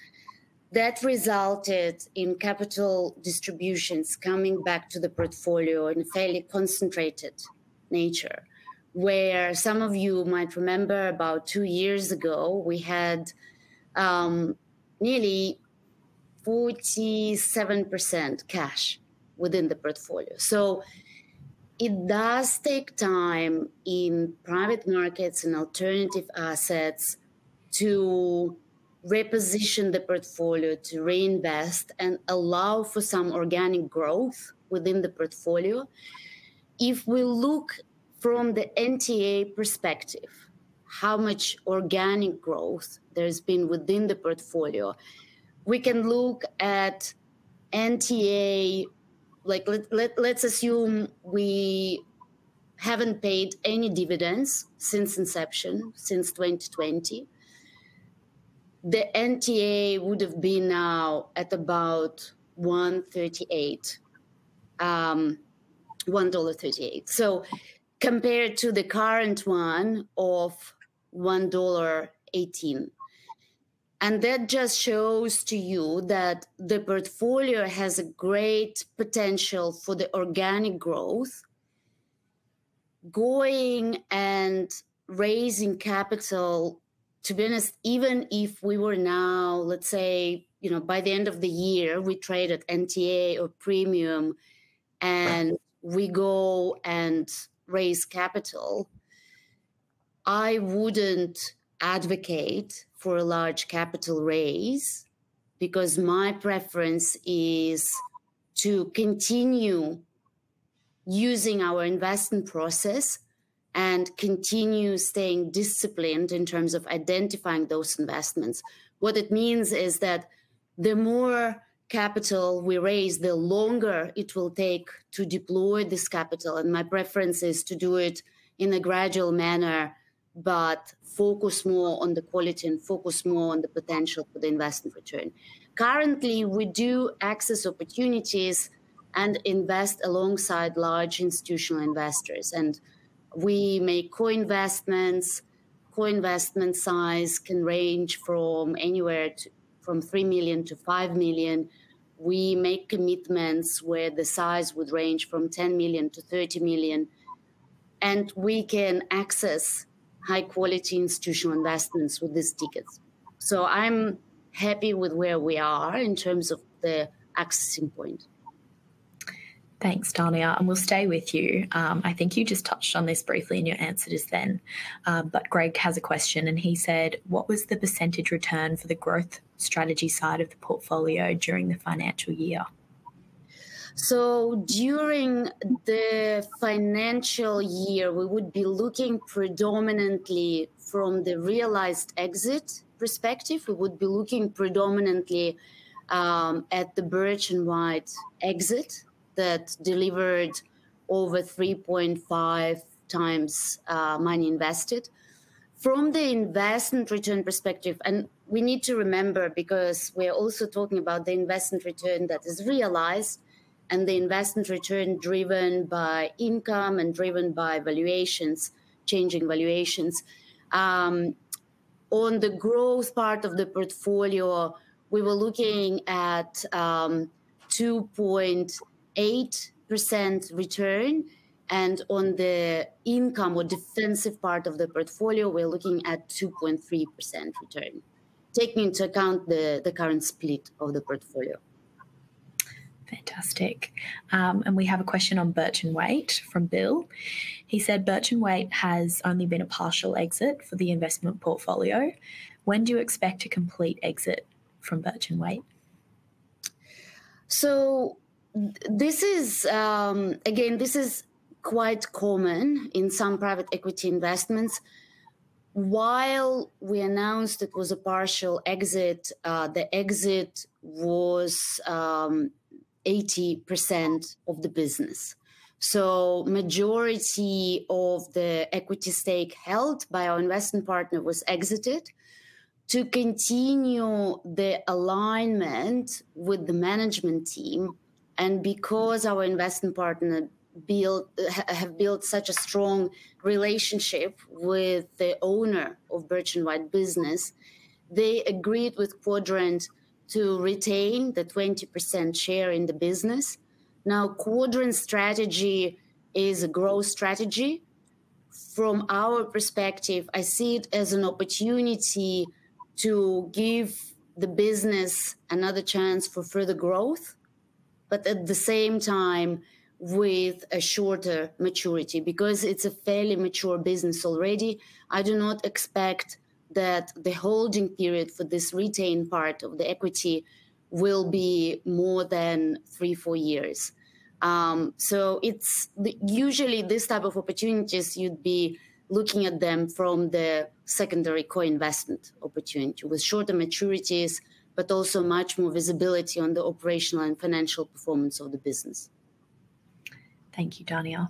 that resulted in capital distributions coming back to the portfolio in a fairly concentrated nature, where some of you might remember about 2 years ago, we had nearly 47% cash within the portfolio. So it does take time in private markets and alternative assets to reposition the portfolio, to reinvest and allow for some organic growth within the portfolio. If we look from the NTA perspective, how much organic growth there's been within the portfolio, we can look at NTA, like let's assume we haven't paid any dividends since inception, since 2020. The NTA would have been now at about $1.38. $1.38. So compared to the current one of $1.18. And that just shows to you that the portfolio has a great potential for the organic growth. Going and raising capital, to be honest, even if we were now, let's say, by the end of the year, we trade at NTA or premium and we go and raise capital, I wouldn't advocate for a large capital raise, because my preference is to continue using our investment process and continue staying disciplined in terms of identifying those investments. What it means is that the more capital we raise, the longer it will take to deploy this capital. And my preference is to do it in a gradual manner, but focus more on the quality and focus more on the potential for the investment return. Currently, we do access opportunities and invest alongside large institutional investors. And we make co-investments. Co-investment size can range from anywhere from 3 million to 5 million. We make commitments where the size would range from 10 million to 30 million. And we can access high-quality institutional investments with these tickets. So I'm happy with where we are in terms of the accessing point. Thanks, Dania. And we'll stay with you. I think you just touched on this briefly in your answer just then. But Greg has a question, and he said, what was the percentage return for the growth strategy side of the portfolio during the financial year? So during the financial year, we would be looking predominantly from the realized exit perspective. We would be looking predominantly at the Birch & White exit that delivered over 3.5 times money invested. From the investment return perspective, and we need to remember, because we're also talking about the investment return that is realized and the investment return driven by income and driven by valuations, changing valuations. On the growth part of the portfolio, we were looking at 2.8% return. And on the income or defensive part of the portfolio, we're looking at 2.3% return, taking into account the current split of the portfolio. Fantastic. And we have a question on Birch & Waite from Bill. He said Birch & Waite has only been a partial exit for the investment portfolio. When do you expect a complete exit from Birch & Waite? So this is, again, this is quite common in some private equity investments. While we announced it was a partial exit, the exit was 80% of the business. So majority of the equity stake held by our investment partner was exited to continue the alignment with the management team. And because our investment partner have built such a strong relationship with the owner of Birch & White business, they agreed with Quadrant to retain the 20% share in the business. Now, Quadrant's strategy is a growth strategy. From our perspective, I see it as an opportunity to give the business another chance for further growth, but at the same time with a shorter maturity, because it's a fairly mature business already. I do not expect that the holding period for this retained part of the equity will be more than 3-4 years. So it's usually this type of opportunities, you'd be looking at them from the secondary co-investment opportunity with shorter maturities, but also much more visibility on the operational and financial performance of the business. Thank you, Dania.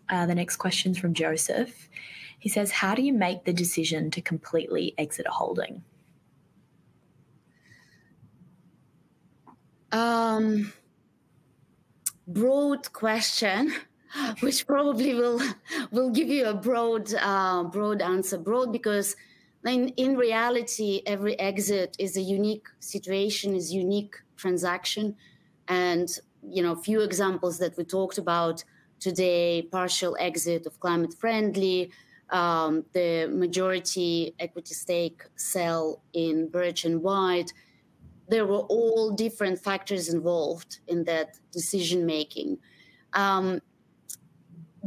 The next question is from Joseph. He says, how do you make the decision to completely exit a holding? Broad question, which probably will give you a broad answer. Broad because in reality, every exit is a unique situation, is unique transaction. And, few examples that we talked about today, partial exit of Climate Friendly, the majority equity stake sell in Birch and White. There were all different factors involved in that decision making.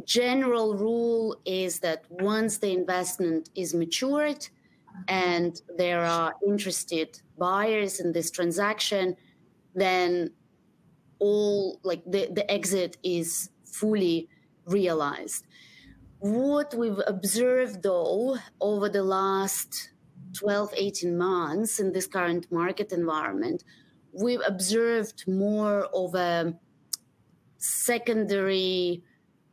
General rule is that once the investment is matured and there are interested buyers in this transaction, then the exit is fully realized. What we've observed, though, over the last 12, 18 months in this current market environment, we've observed more of a secondary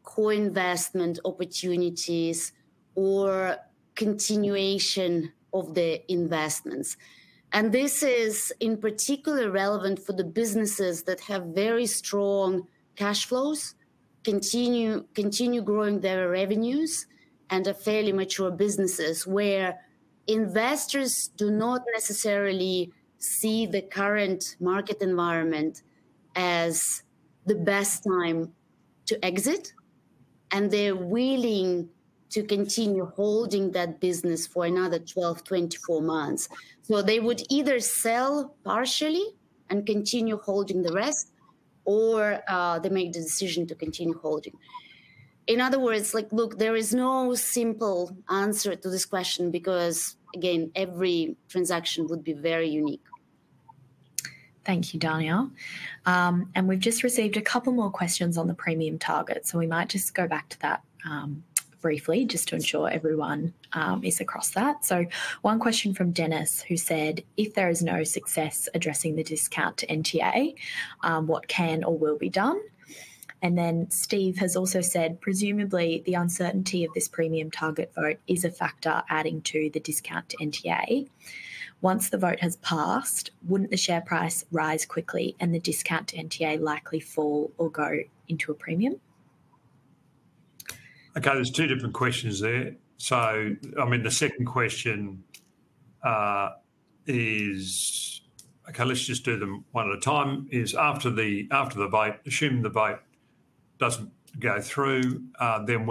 co-investment opportunities or continuation of the investments. And this is in particular relevant for the businesses that have very strong cash flows, continue growing their revenues, and are fairly mature businesses where investors do not necessarily see the current market environment as the best time to exit, and they're willing to continue holding that business for another 12, 24 months. So they would either sell partially and continue holding the rest, or they make the decision to continue holding. In other words, look, there is no simple answer to this question because, again, every transaction would be very unique. Thank you, Dania. And we've just received a couple more questions on the premium target, so we might just go back to that briefly just to ensure everyone is across that. So one question from Dennis, who said, if there is no success addressing the discount to NTA, what can or will be done? And then Steve has also said, presumably the uncertainty of this premium target vote is a factor adding to the discount to NTA. Once the vote has passed, wouldn't the share price rise quickly and the discount to NTA likely fall or go into a premium? Okay, there's two different questions there. So, the second question is, okay, let's just do them one at a time, is after the vote, assuming the vote doesn't go through, then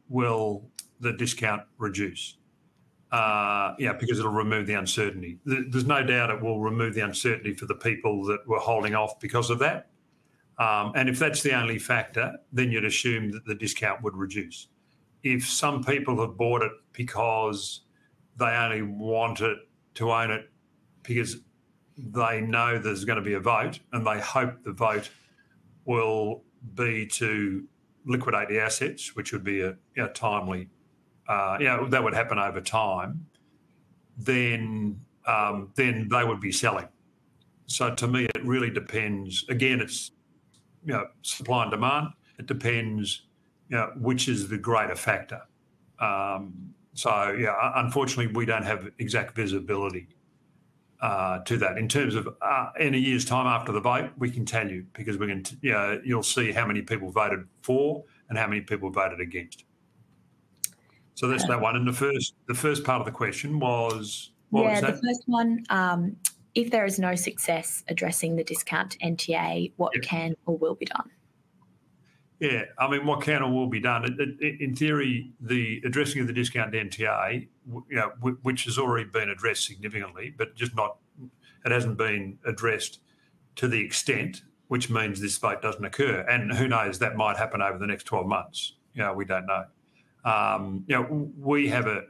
will the discount reduce? Because it'll remove the uncertainty. There's no doubt it will remove the uncertainty for the people that were holding off because of that. And if that's the only factor, then you'd assume that the discount would reduce. If some people have bought it because they only want it to own it because they know there's going to be a vote and they hope the vote will be to liquidate the assets, which would be a timely, that would happen over time, then they would be selling. So to me, it really depends. Again, it's supply and demand. It depends which is the greater factor. Unfortunately, we don't have exact visibility to that. In terms of in a year's time after the vote, we can tell you because we can. You'll see how many people voted for and how many people voted against. So that's that one. And the first part of the question was what was that? The first one. If there is no success addressing the discount to NTA, what can or will be done? Yeah, what can or will be done? In theory, the addressing of the discount to NTA, which has already been addressed significantly, but just not, it hasn't been addressed to the extent, which means this vote doesn't occur. And who knows, that might happen over the next 12 months. We don't know. We have a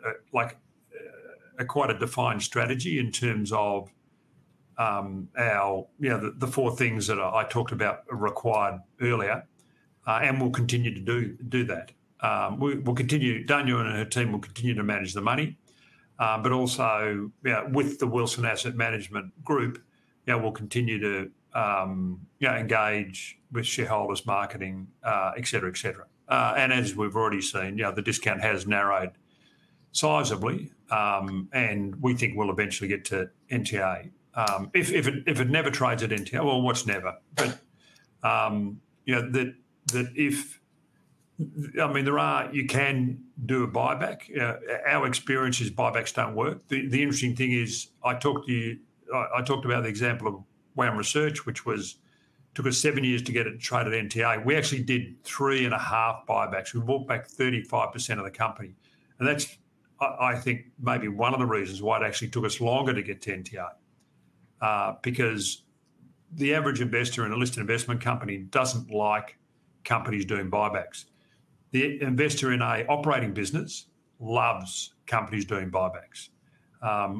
quite a defined strategy in terms of our, the four things that I talked about required earlier. and we'll continue to do that. We'll continue. Dania and her team will continue to manage the money, but also with the Wilson Asset Management Group, we'll continue to engage with shareholders, marketing, et cetera, et cetera. And as we've already seen, the discount has narrowed sizably, and we think we'll eventually get to NTA. If it never trades at NTA, well, what's never? But you can do a buyback. Our experience is buybacks don't work. The interesting thing is, I talked about the example of WAM Research, which took us 7 years to get it traded at NTA. We actually did 3.5 buybacks. We bought back 35% of the company, and that's, I think, maybe one of the reasons why it actually took us longer to get to NTA, because the average investor in a listed investment company doesn't like companies doing buybacks. The investor in an operating business loves companies doing buybacks.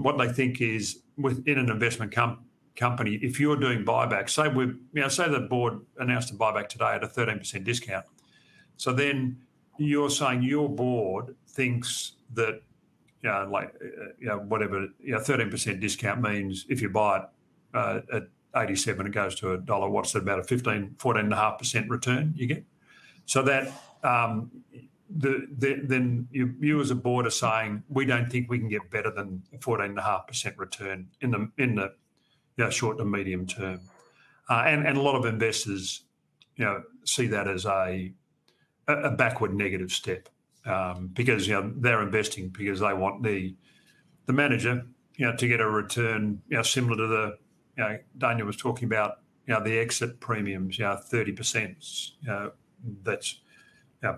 What they think is, within an investment company, if you're doing buybacks, say the board announced a buyback today at a 13% discount, so then you're saying your board thinks that 13% discount means if you buy it at 87, it goes to $1. What's it, about a 14.5% return you get? So that then you as a board are saying, we don't think we can get better than a 14.5% return in the short to medium term, and a lot of investors see that as a backward negative step, because they're investing because they want the manager to get a return similar to the Dania was talking about the exit premiums 30%, that's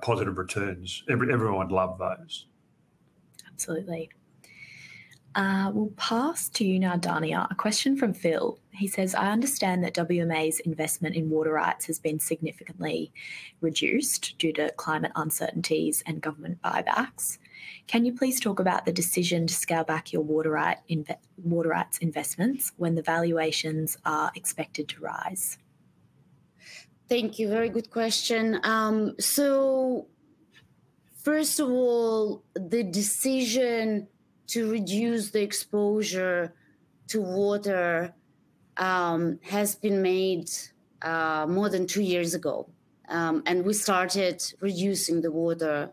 positive returns. Everyone would love those. Absolutely. We'll pass to you now, Dania. A question from Phil. He says, I understand that WMA's investment in water rights has been significantly reduced due to climate uncertainties and government buybacks. Can you please talk about the decision to scale back your water rights investments when the valuations are expected to rise? Thank you. Very good question. So, first of all, the decision to reduce the exposure to water has been made more than 2 years ago. And we started reducing the water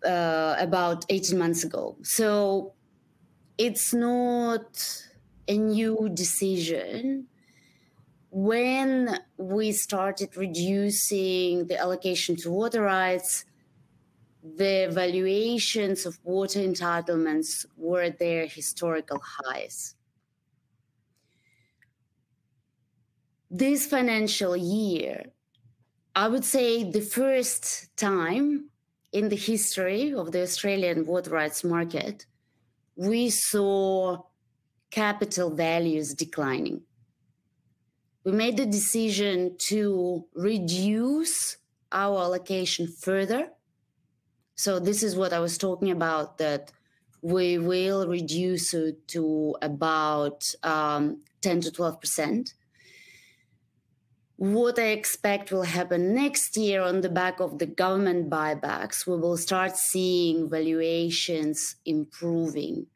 about 18 months ago. So it's not a new decision. When we started reducing the allocation to water rights, the valuations of water entitlements were at their historical highs. This financial year, I would say the first time in the history of the Australian water rights market, we saw capital values declining. We made the decision to reduce our allocation further. So this is what I was talking about, that we will reduce it to about 10 to 12%. What I expect will happen next year on the back of the government buybacks, we will start seeing valuations improving.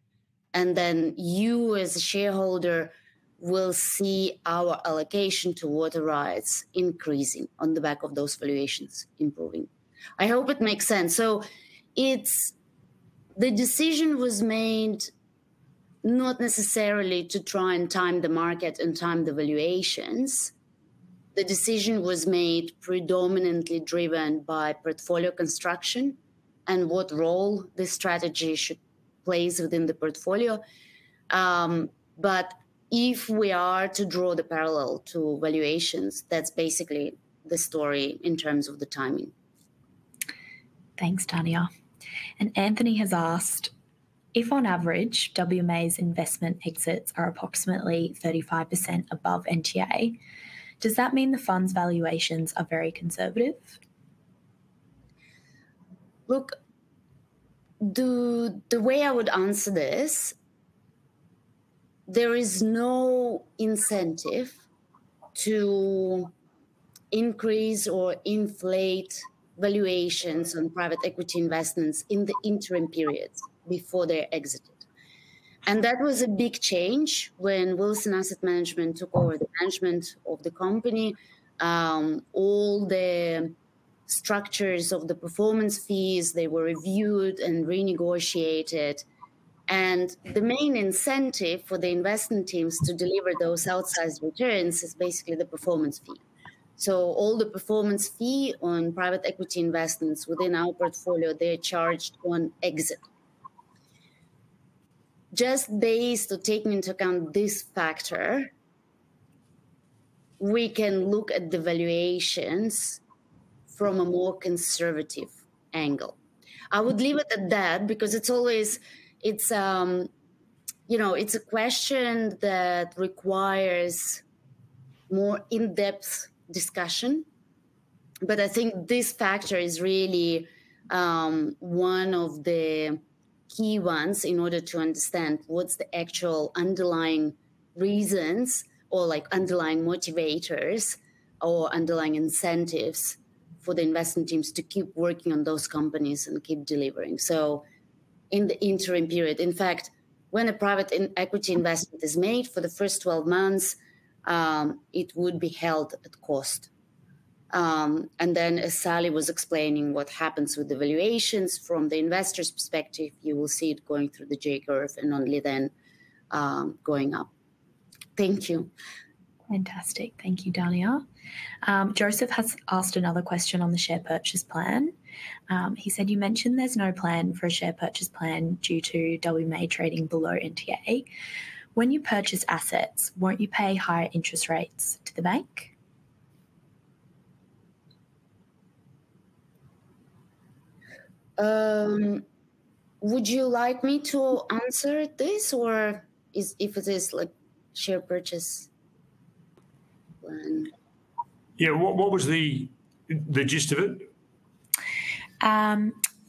And then you as a shareholder will see our allocation to water rights increasing on the back of those valuations improving. I hope it makes sense. So the decision was made not necessarily to try and time the market and time the valuations. The decision was made predominantly driven by portfolio construction and what role this strategy should play within the portfolio. But if we are to draw the parallel to valuations, that's basically the story in terms of the timing. Thanks, Dania. And Anthony has asked, if on average WMA's investment exits are approximately 35% above NTA, does that mean the fund's valuations are very conservative? Look, the way I would answer this, there is no incentive to increase or inflate valuations on private equity investments in the interim periods before they're exited. And that was a big change when Wilson Asset Management took over the management of the company. All the structures of the performance fees, they were reviewed and renegotiated. And the main incentive for the investment teams to deliver those outsized returns is basically the performance fee. So all the performance fee on private equity investments within our portfolio, they're charged on exit. Just based on taking into account this factor, we can look at the valuations from a more conservative angle. I would leave it at that because it's always, it's a question that requires more in-depth discussion. But I think this factor is really one of the key ones in order to understand what's the actual underlying reasons or like underlying motivators or underlying incentives for the investment teams to keep working on those companies and keep delivering. So in the interim period, in fact, when a private equity investment is made for the first 12 months, it would be held at cost. And then as Sally was explaining what happens with the valuations from the investor's perspective, you will see it going through the J-curve and only then going up. Thank you. Fantastic. Thank you, Dania. Joseph has asked another question on the share purchase plan. He said, you mentioned there's no plan for a share purchase plan due to WMA trading below NTA. When you purchase assets, won't you pay higher interest rates to the bank? Would you like me to answer this, or if it is like share purchase plan? Yeah, what was the gist of it?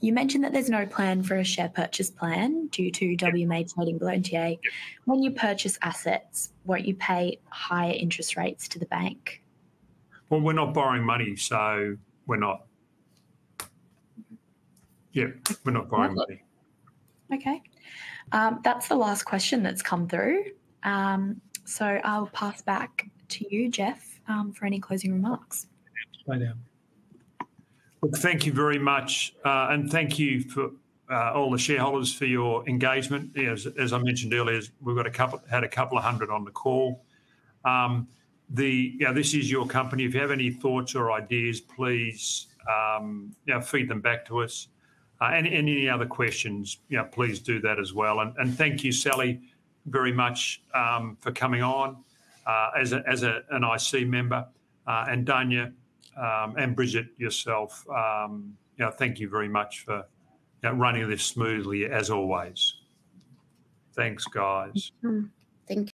You mentioned that there's no plan for a share purchase plan due to WMA trading below NTA. When you purchase assets, won't you pay higher interest rates to the bank? Well, we're not borrowing money, so we're not. Yeah, we're not borrowing money. Okay. That's the last question that's come through. So I'll pass back to you, Geoff, for any closing remarks. Stay down. Look, thank you very much, and thank you for all the shareholders for your engagement. As I mentioned earlier, we've got had a couple of hundred on the call. This is your company. If you have any thoughts or ideas, please feed them back to us. And any other questions, please do that as well. And thank you, Sally, very much for coming on as an IC member, and Dania and Bridget yourself. Thank you very much for running this smoothly as always. Thanks, guys. Thank you.